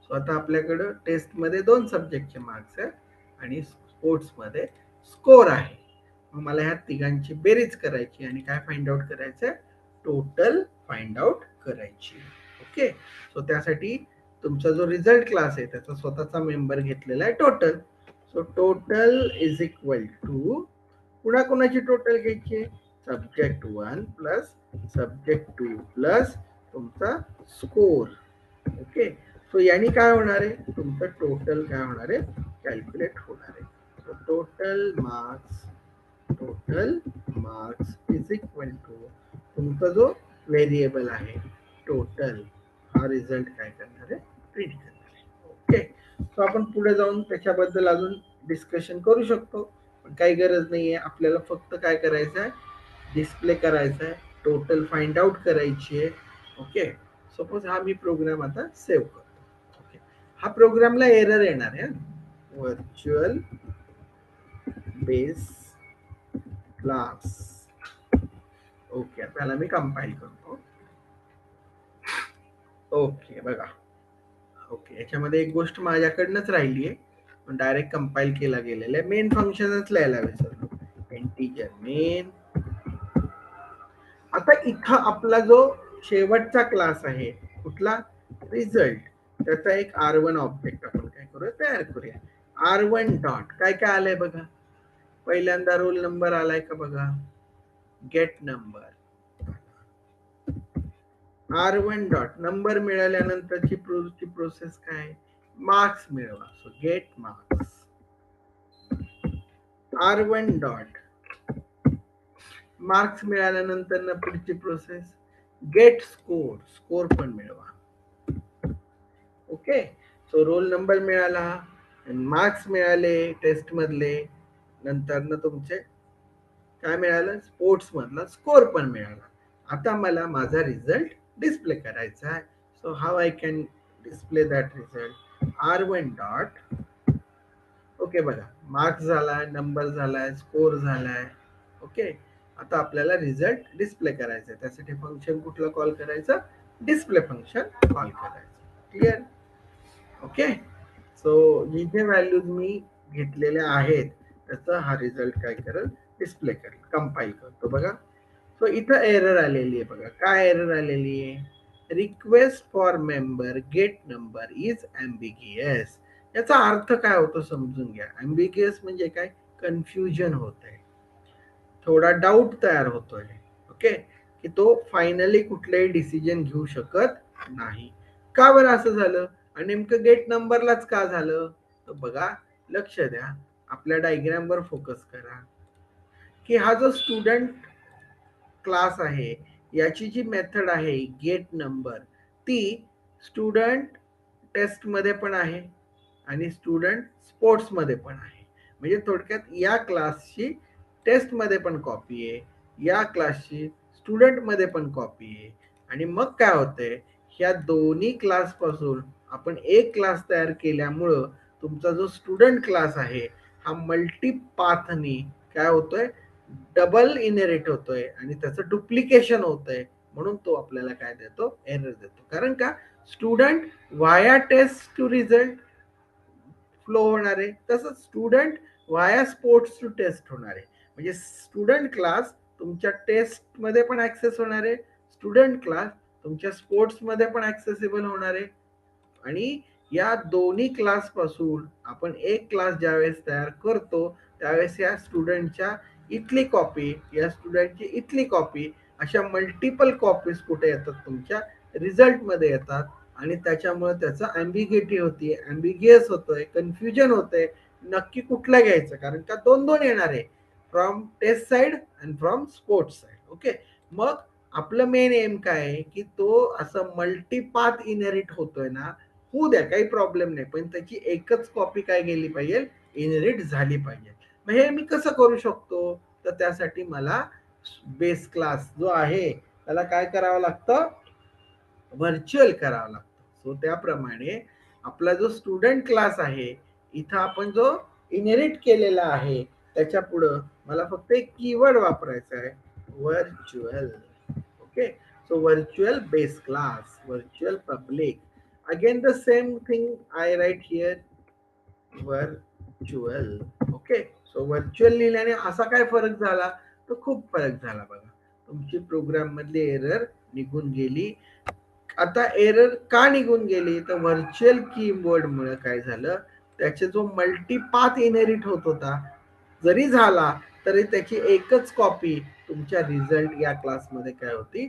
सो आता आपल्याकडे टेस्ट मध्ये 2 सब्जेक्टचे मार्क्स आहेत आणि स्पोर्ट्स मध्ये स्कोर आहे. मग मला ह्या तिघांची बेरीज करायची आणि काय फाइंड आउट करायचं, टोटल फाइंड आउट करायची. ओके, सो त्यासाठी तुमचा जो रिझल्ट क्लास आहे त्याचा स्वतःचा मेंबर घेतलेला आहे total. So total is equal to, कुणाकुणाची टोटल घ्यायची, सब्जेक्ट 1 प्लस सब्जेक्ट 2 प्लस तुमचा स्कोर. ओके, सो यानी काय होणार आहे, तुमचं टोटल काय होणार आहे, कॅल्क्युलेट होणार आहे. So total marks is equal to तुमचा जो व्हेरिएबल आहे टोटल, हा रिझल्ट काय करणार आहे, प्रिंट करणार आहे. ओके, सो आपण पुढे जाऊन त्याच्याबद्दल अजून डिस्कशन करू शकतो, पण काही गरज नाहीये. आपल्याला फक्त काय करायचं आहे, डिस्प्ले करायचा आहे, टोटल फाइंड आउट करायची आहे. ओके, सपोज हा मी प्रोग्राम आता सेव्ह करतो. ओके, हा प्रोग्रामला एरर येणार आहे, व्हर्च्युअल बेस क्लास. ओके, त्याला मी कंपाईल करतो. ओके बघा, ओके, याच्यामध्ये एक गोष्ट माझ्याकडनंच राहिली आहे, पण डायरेक्ट कंपाईल केला गेलेला आहे. मेन फंक्शनच लिहायला विसरलो, इंटिजर मेन. आता इथं आपला जो शेवटचा क्लास आहे कुठला, रिझल्ट, त्याचा एक R1 ऑब्जेक्ट आपण काय करूया, तयार करूया. R1 डॉट काय काय आलंय बघा, पहिल्यांदा रोल नंबर आलाय का बघा, get number. R1 dot number मिळाल्यानंतरची प्रोसेस काय, मार्क्स मिळवा. So get marks. R1 dot marks मिळाल्यानंतर पुढची प्रोसेस गेट स्कोर, स्कोर पण मिळवा. ओके, सो रोल नंबर मिळाला, मार्क्स मिळाले टेस्ट मधले, नंतर तुमचे काय मिळालं, स्पोर्ट्स मधला स्कोर पण मिळाला. आता मला माझा रिझल्ट डिस्प्ले करायचा आहे. So how I can display that result, R1 dot. Okay बघा, मार्क्स झालाय, नंबर झालाय, स्कोर झालाय. ओके, आता आपल्याला रिझल्ट डिस्प्ले करायचा आहे, त्यासाठी फंक्शन कुठलं कॉल करायचं, डिस्प्ले फंक्शन कॉल करायचं. क्लिअर. ओके, सो जिथे व्हॅल्यूज मी घेतलेल्या आहेत त्याचा हा रिझल्ट काय करेल, डिस्प्ले करेल. कंपाईल करतो बघा. सो इथं एरर आलेली आहे बघा, काय एरर आलेली आहे, request for member get number is ambiguous. याचा अर्थ काय होतो समजून घ्या. ॲम्बिगियस म्हणजे काय, कन्फ्युजन होत आहे, थोडा डाऊट तयार होतोय. ओके, की तो फायनली कुठलाही डिसिजन घेऊ शकत नाही. का बरं असं झालं, आणि नेमकं गेट नंबरलाच का झालं, तर बघा लक्ष द्या, आपल्या डायग्राम वर फोकस करा, की हा जो स्टुडंट क्लास आहे याची जी मेथड आहे गेट नंबर, ती स्टुडंट टेस्टमध्ये पण आहे आणि स्टुडंट स्पोर्ट्समध्ये पण आहे. म्हणजे थोडक्यात या क्लासची टेस्टमध्ये पण कॉपी आहे, या क्लासची स्टुडंटमध्ये पण कॉपी आहे. आणि मग काय होतंय, ह्या दोन्ही क्लासपासून आपण एक क्लास तयार केल्यामुळं तुमचा जो स्टुडंट क्लास आहे हा मल्टीपाथनी काय होतोय, डबल इनहेरिट होतोय आणि त्याचं डुप्लिकेशन होतंय. म्हणून तो आपल्याला काय देतो, एरर देतो. कारण का, स्टुडंट वाया टेस्ट टू रिझल्ट फ्लो होणार आहे, तसंच स्टुडंट वाया स्पोर्ट्स टू टेस्ट होणार आहे. म्हणजे स्टुडंट क्लास तुमच्या टेस्टमध्ये पण ऍक्सेस होणार आहे, स्टुडंट क्लास तुमच्या स्पोर्ट्समध्ये पण ऍक्सेसिबल होणार आहे. आणि या दोन्ही क्लास पासून आपण एक क्लास ज्यावेळेस तयार करतो त्यावेळेस या स्टुडंटच्या इथली कॉपी, या स्टुडंटची इथली कॉपी, अशा मल्टिपल कॉपीज कुठे येतात, तुमच्या रिझल्टमध्ये येतात. आणि त्याच्यामुळे त्याचं ॲम्बिग्युइटी होतीये, ॲम्बिगियस होतोय, कन्फ्युजन होतंय, नक्की कुठला घ्यायचं. कारण का दोन दोन येणार आहे, from test side and from sports side. Okay, मग आपलं मेन एम काय आहे की तो असं मल्टीपाथ इनहेरिट होतोय ना, होऊ द्या, काही प्रॉब्लेम नाही, पण त्याची एकच कॉपी काय गेली पाहिजे, इनहेरिट झाली पाहिजे. मग हे मी कसं करू शकतो, तर त्यासाठी मला बेस क्लास जो आहे त्याला काय करावं लागतं, व्हर्च्युअल करावं लागतं. सो त्याप्रमाणे आपला जो स्टुडंट क्लास आहे, इथं आपण जो इनहेरिट केलेला आहे त्याच्या पुढं मला फक्त एक कीवर्ड वापरायचा आहे, virtual. Okay, so virtual base class, virtual public. Again the same thing I write here, virtual. Okay, so virtual लिहिल्याने असा काय फरक झाला, तर खूप फरक झाला बघा. तुमची प्रोग्राम मधली एरर निघून गेली. आता एरर का निघून गेली, तर व्हर्च्युअल कीवर्ड मुळे काय झालं, त्याचे जो मल्टीपाथ इनहेरिट होत होता जरी झाला तरी त्याची एकच कॉपी तुमच्या रिझल्ट या क्लासमध्ये काय होती,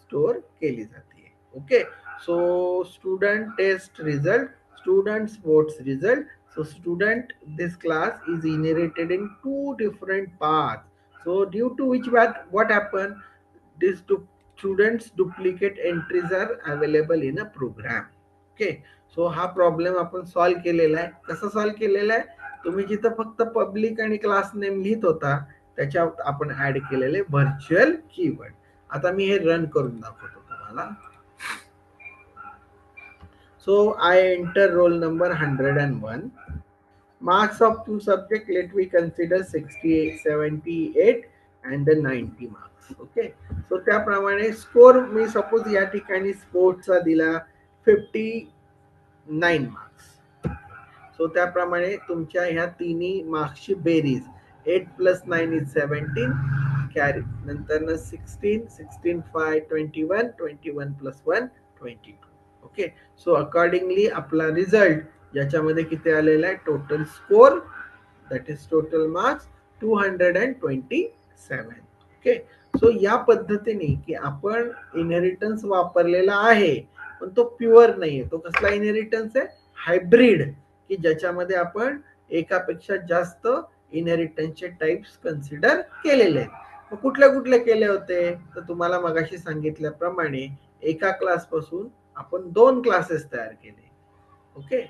स्टोअर केली जाते. Okay, so student test result, student sports result. So student, this class is inherited in two different paths. So due to which what happened, these two students duplicate entries are available in a program. Okay, so हा problem आपण solve केलेला आहे. कसा solve केलेला आहे, तुम्ही जिथं फक्त पब्लिक आणि क्लास नेम लिहित होता त्याच्यात आपण ऍड केलेले व्हर्च्युअल कीवर्ड. आता मी हे रन करून दाखवतो तुम्हाला. So I enter roll number 101. Marks of two subject, let me consider 68, 78 and the 90 marks. Okay, so त्याप्रमाणे स्कोर मी सपोज या ठिकाणी स्पोर्ट्सचा दिला 59 मार्क्स. सो त्याप्रमाणे तुमच्या ह्या तिन्ही मार्क्सची बेरीज 8 + 9 = 17, कॅरी नंतर 16, 16 5 21, 21 + 1 22. ओके, सो अकॉर्डिंगली आपला रिझल्ट याच्यामध्ये किती आलेला आहे, total score that is total marks 227. Okay, so या पद्धतीने की आपण इनहेरिटन्स वापरलेला आहे पण तो प्युअर नाहीये. तो कसला इनहेरिटन्स आहे, हायब्रिड, की ज्याच्यामध्ये आपण एकापेक्षा जास्त इनहेरिटन्सचे टाइप्स कन्सिडर केलेले आहेत. कुठले कुठले केले होते, तर तुम्हाला मगाशी सांगितल्याप्रमाणे एका क्लास पासून आपण 2 क्लासेस तयार केले. ओके,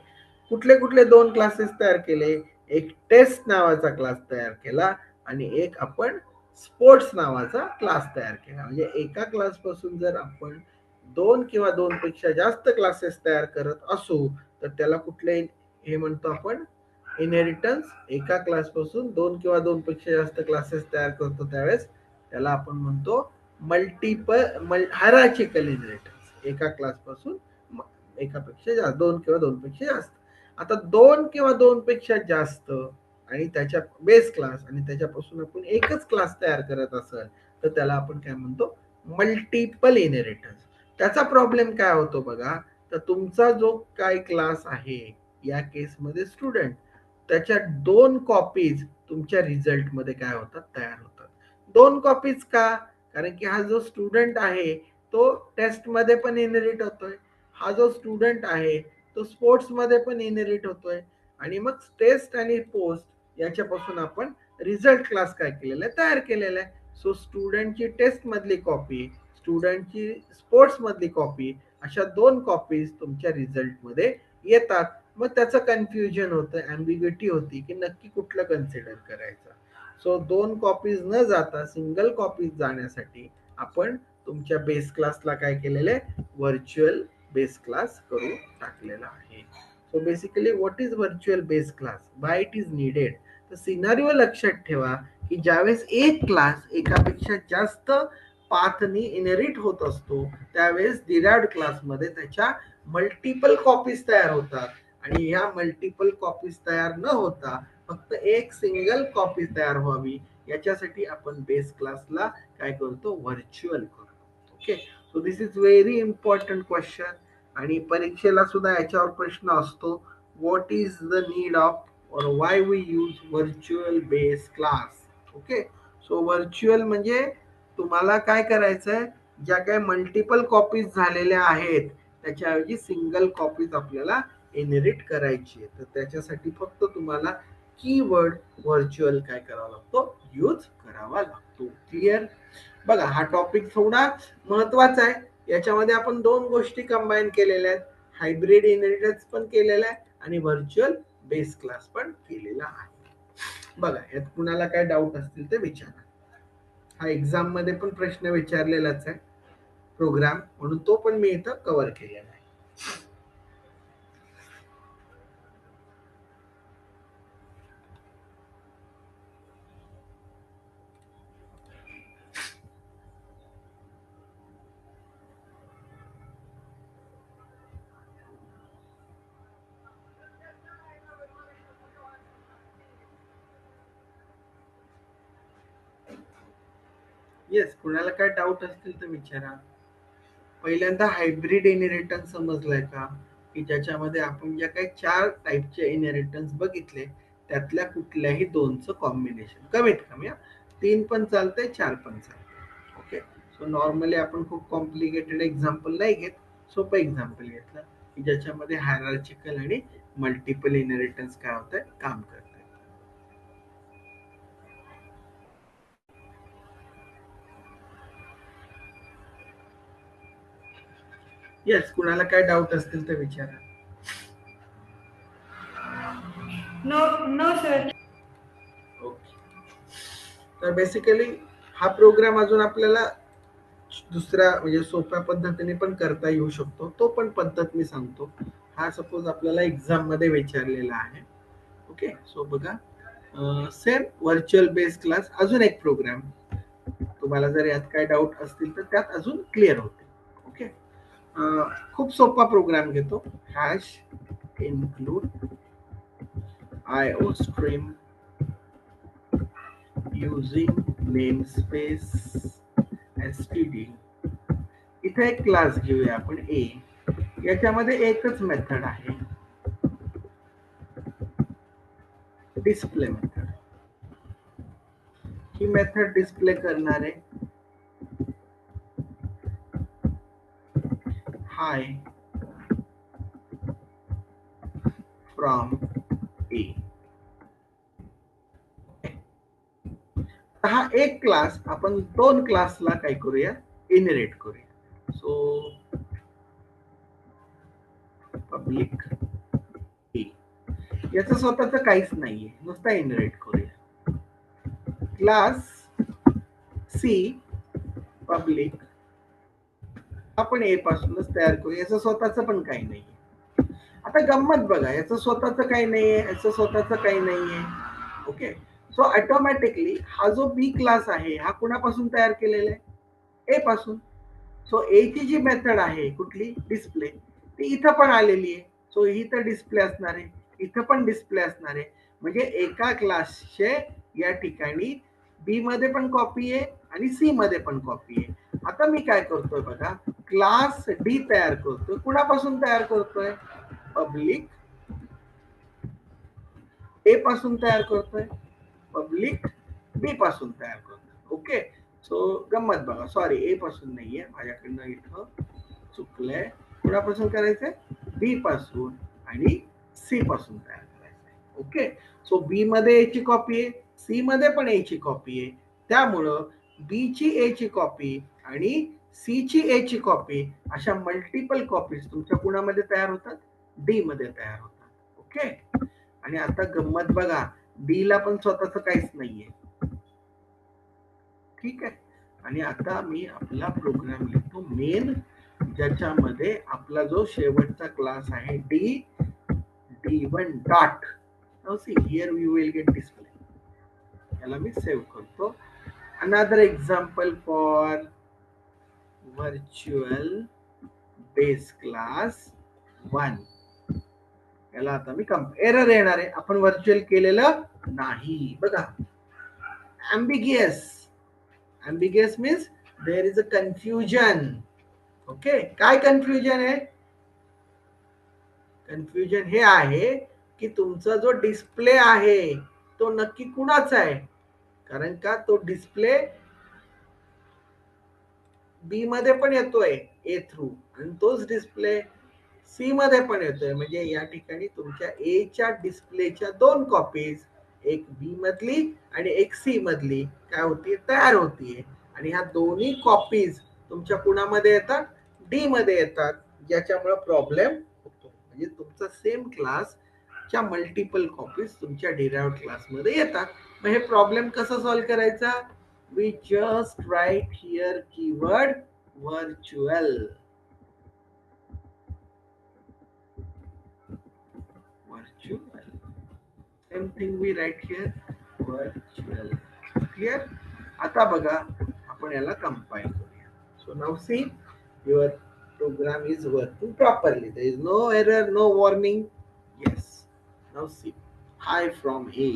कुठले कुठले 2 क्लासेस तयार केले, एक टेस्ट नावाचा क्लास तयार केला आणि एक आपण स्पोर्ट्स नावाचा क्लास तयार केला. म्हणजे एका क्लास पासून जर आपण 2 किंवा 2 पेक्षा जास्त क्लासेस तयार करत असू तर त्याला कुठले हे म्हणतो आपण, इनहेरिटन्स. एका क्लास पासून 2 किंवा 2 पेक्षा जास्त क्लासेस तयार करतो त्यावेळेस त्याला आपण म्हणतो मल्टिपल हायरार्चिकल इनहेरिटन्स. एका क्लास पासून एकापेक्षा जास्त, 2 किंवा 2 पेक्षा जास्त. आता 2 किंवा 2 पेक्षा जास्त आणि त्याच्या बेस क्लास आणि त्याच्यापासून आपण एकच क्लास तयार करत असेल तर त्याला आपण काय म्हणतो, मल्टिपल इनहेरिटन्स. त्याचा प्रॉब्लेम काय होतो बघा, तर तुमचा जो काय क्लास आहे या केसमध्ये स्टुडंट, त्याच्या 2 कॉपीज तुमच्या रिझल्टमध्ये काय होतात, तयार होतात. 2 कॉपीज का, कारण की हा जो स्टुडंट आहे तो टेस्टमध्ये पण इनहेरिट होतोय, हा जो स्टुडंट आहे तो स्पोर्ट्समध्ये पण इनहेरिट होतोय. आणि मग टेस्ट आणि पोस्ट याच्यापासून आपण रिझल्ट क्लास काय केलेला आहे, तयार केलेला आहे. सो स्टुडंटची टेस्ट मधली कॉपी, स्टुडंटची स्पोर्ट्स मधली कॉपी, अशा 2 कॉपीज तुमच्या रिझल्ट मध्ये येतात. मग त्याचं कन्फ्युजन होतं, ॲम्बिग्युइटी होती की नक्की कुठलं कन्सिडर करायचं. सो 2 कॉपीज न जाता सिंगल कॉपीज जाण्यासाठी आपण तुमच्या बेस क्लासला काय केलेलं आहे, व्हर्च्युअल बेस क्लास करून टाकलेला आहे. So basically what is virtual base class, why it is needed. तर सिनारिओ लक्षात ठेवा की ज्यावेळेस एक क्लास एकापेक्षा जास्त पाथनी इनहेरिट होत असतो, त्यावेळेस डिराइव्हड क्लासमध्ये त्याच्या मल्टिपल कॉपीज तयार होतात आणि ह्या मल्टिपल कॉपीज तयार न होता फक्त एक सिंगल कॉपी तयार व्हावी याच्यासाठी आपण बेस क्लासला काय करतो, व्हर्च्युअल करतो. Okay, so this is very important question आणि परीक्षेला सुद्धा याच्यावर प्रश्न असतो, what is the need of or why we use virtual base class. Okay, so virtual म्हणजे तुम्हाला काय करायचंय, ज्या काही मल्टिपल कॉपीज झालेल्या आहेत त्याच्याऐवजी सिंगल कॉपीज आपल्याला इनहेरिट करायची आहे. तर त्याच्यासाठी फक्त तुम्हाला कीवर्ड व्हर्च्युअल काय करावा लागतो, यूज करावा लागतो. क्लिअर. बघा हा टॉपिक थोडा महत्वाचा आहे. याच्यामध्ये आपण 2 गोष्टी कंबाईन केलेल्या आहेत, हायब्रिड इनहेरिटन्स पण केलेला आहे आणि व्हर्च्युअल बेस क्लास पण केलेला आहे. बघा यात कुणाला काय डाऊट असतील ते विचारा. हा एक्झाम मध्ये पण प्रश्न विचारलेलाच आहे प्रोग्राम, म्हणून तो पण मी इथं कव्हर केलेला आहे. येस, कुणाला काय डाऊट असतील तर विचारा. पहिल्यांदा हायब्रिड इनहेरिटन्स समजलाय का, की ज्याच्यामध्ये आपण ज्या काही 4 टाईपचे इनहेरिटन्स बघितले त्यातल्या कुठल्याही 2चं कॉम्बिनेशन, कमीत कमी 3 पण चालतंय 4 पण चालतंय. ओके, सो नॉर्मली आपण खूप कॉम्प्लिकेटेड एक्झाम्पल नाही घेत, सोपं एक्झाम्पल घेतलं की ज्याच्यामध्ये हायरार्चिकल आणि मल्टिपल इनहेरिटन्स काय होतंय, काम करतंय. येस, कुणाला काय डाऊट असतील तर विचारा. No sir. ओके, तर बेसिकली हा प्रोग्राम अजून आपल्याला दुसऱ्या म्हणजे सोप्या पद्धतीने पण करता येऊ शकतो, तो पण पद्धत मी सांगतो. हा सपोज आपल्याला एक्झाम मध्ये विचारलेला आहे. ओके, सो बघा सेम व्हर्च्युअल बेस क्लास अजून एक प्रोग्राम, तुम्हाला जर यात काय डाऊट असतील तर त्यात अजून क्लिअर होते. ओके, खूप सोपा प्रोग्राम घेतो, hash include IO stream using namespace std. इथे एक क्लास घेऊया आपण ए, याच्यामध्ये एकच मेथड आहे, डिस्प्ले मेथड. ही मेथड डिस्प्ले करणार आहे हाय फ्रॉम ए. हा एक क्लास आपण 2 क्लासला काय करूया, इनहेरिट करूया. सो पब्लिक ए, याचं स्वतःच काहीच नाहीये, नुसता इनहेरिट करूया. क्लास सी पब्लिक आपण ए पासूनच तयार करू, याचं स्वतःच पण काही नाहीये. आता गंमत बघा, याचं स्वतःच काही नाहीये, याचं स्वतःच काही नाहीये. ओके, सो ऑटोमॅटिकली हा जो बी क्लास आहे हा कुणापासून तयार केलेला आहे, ए पासून. सो ए ची जी मेथड आहे कुठली, डिस्प्ले, ती इथं पण आलेली आहे. सो ही तर डिस्प्ले असणार आहे, इथं पण डिस्प्ले असणार आहे. म्हणजे एका क्लासचे या ठिकाणी बी मध्ये पण कॉपी आहे आणि सी मध्ये पण कॉपी आहे. आता मी काय करतोय बघा, क्लास डी तयार करतोय, कुणापासून तयार करतोय, पब्लिक ए पासून तयार करतोय, पब्लिक बी पासून तयार करतोय. ओके, सो गंमत बघा, सॉरी ए पासून नाहीये, माझ्याकडनं इथं चुकलंय. कुणापासून करायचंय, बी पासून आणि सी पासून तयार करायचंय. ओके, सो बी मध्ये ए ची कॉपी आहे, सी मध्ये पण ए ची कॉपी आहे, त्यामुळं बी ची ए ची कॉपी आणि सी ची ए ची कॉपी, अशा मल्टिपल कॉपीज तुमच्या कुणामध्ये तयार होतात, डी मध्ये तयार होतात. ओके. आणि आता गंमत बघा, डी ला पण स्वतःच काहीच नाहीये. ठीक आहे. आणि आता मी आपला प्रोग्राम लिहितो मेन, ज्याच्यामध्ये आपला जो शेवटचा क्लास आहे डी डी1 dot. Now see here we will get display. याला मी सेव्ह करतो. Another example for virtual base class 1. याला आता मी एरर येणार आहे, आपण व्हर्च्युअल केलेलं नाही. बघा, ambiguous means there is a confusion. Okay. काय कन्फ्युजन आहे? कन्फ्युजन हे आहे की तुमचा जो डिस्प्ले आहे तो नक्की कुणाचा आहे, कारण का तो डिस्प्ले बी मध्ये पण येतोय ए थ्रू, आणि तोच डिस्प्ले सी मध्ये पण येतोय. म्हणजे या ठिकाणी तुमच्या ए च्या डिस्प्लेच्या दोन कॉपीज, एक बी मधली आणि एक सी मधली काय होती, तयार होतीये. आणि ह्या दोन्ही कॉपीज तुमच्या कुणामध्ये येतात, डी मध्ये येतात, ज्याच्यामुळे प्रॉब्लेम होतो. म्हणजे तुमचा सेम क्लास च्या मल्टिपल कॉपीज तुमच्या डिराइव्ड क्लास मध्ये येतात. मग हे प्रॉब्लेम कसा सॉल्व्ह करायचा? We just write here keyword virtual. Same thing we write here, virtual. Clear? आता बघा, आपण याला कंपाइल करूया. So now see, your program is working properly. There is no error, no warning. Yes. Now see, hi from A.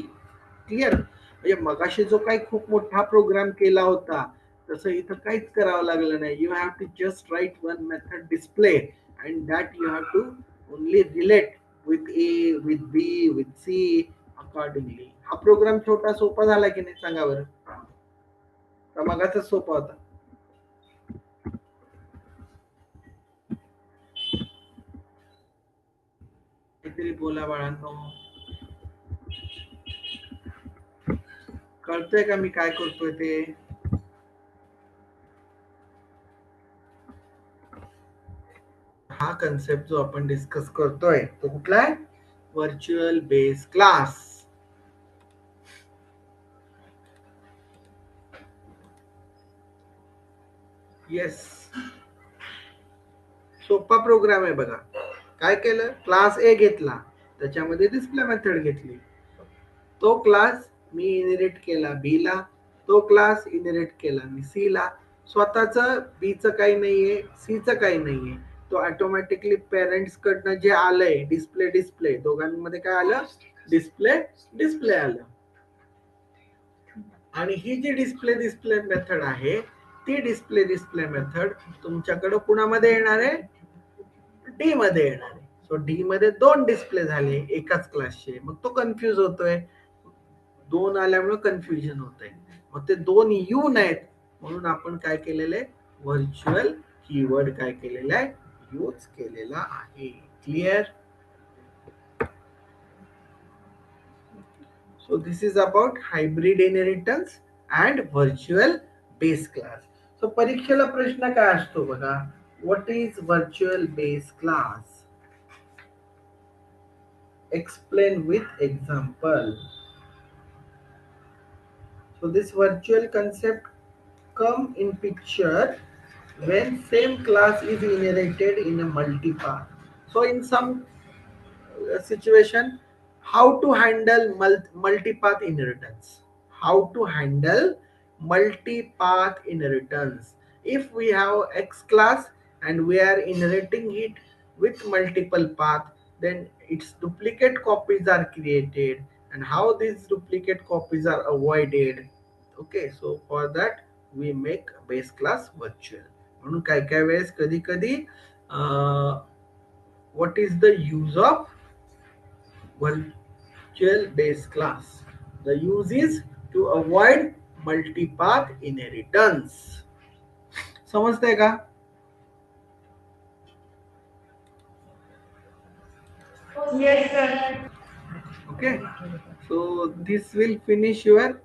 Clear? म्हणजे मगाशी जो काही खूप मोठा प्रोग्राम केला होता तसं इथं काहीच करावं लागलं नाही. You have to just write one method display and that you have to only relate with A, with B, with C accordingly. हा प्रोग्राम छोटा सोपा झाला की नाही सांगा बरं? का मगाचा सोपा होता? काहीतरी बोला बाळांनो. कळतंय का मी काय करतोय ते? हा कन्सेप्ट जो आपण डिस्कस करतोय तो कुठला आहे? Virtual base class. येस, सोपा प्रोग्राम आहे बघा. काय केलं, क्लास ए घेतला, त्याच्यामध्ये डिस्प्ले मेथड घेतली, तो क्लास मी इनहेरिट केला बी ला, तो क्लास इनहेरिट केला मी सी ला. स्वतःच बी च काही नाहीये, सी च काही नाहीये, तो ऑटोमॅटिकली पेरेंट्स कडनं जे आलंय डिस्प्ले डिस्प्ले, दोघांमध्ये काय आलं, डिस्प्ले डिस्प्ले आलं. आणि ही जी डिस्प्ले डिस्प्ले मेथड आहे ती डिस्प्ले डिस्प्ले मेथड तुमच्याकडे कुणामध्ये येणार आहे, डी मध्ये येणार आहे. सो डी मध्ये दोन डिस्प्ले झाले एकाच क्लासचे, मग तो कन्फ्यूज होतोय. दोन आल्यामुळे कन्फ्युजन होतंय. मग ते दोन यू नाहीत म्हणून आपण काय केलेलं आहे, व्हर्च्युअल कीवर्ड काय केलेलं आहे, यूज केलेला आहे. Clear? So this is about hybrid inheritance and virtual base class. So परीक्षेला प्रश्न काय असतो बघा, what is virtual base class? Explain with example. So this virtual concept come in picture when same class is inherited in a multipath. So in some situation, how to handle multipath inheritance? How to handle multipath inheritance? If we have X class and we are inheriting it with multiple path, then its duplicate copies are created, and how these duplicate copies are avoided. Okay, so for that we make base class virtual. म्हणून काय काय वेळेस कधी कधी what is the use of virtual base class? The use is to avoid multipath inheritance. समजतंय का? Yes, sir. Okay, so this will finish your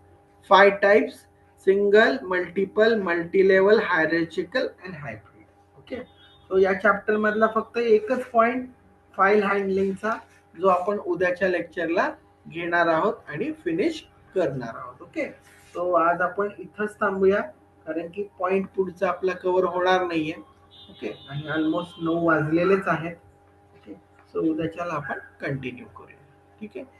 5 types. Single, multiple, multilevel, hierarchical and hybrid. Okay, so या chapter मधला फक्त एकच point file हँडलिंगचा, जो आपण उद्याच्या लेक्चरला घेणार आहोत आणि फिनिश करणार आहोत. ओके, तो आज आपण इथंच थांबूया, कारण की पॉइंट पुढचा आपला कव्हर होणार नाहीये. ओके, आणि ऑलमोस्ट 9 वाजलेलेच आहेत. ओके, सो उद्याच्याला आपण कंटिन्यू करूया. ठीक आहे.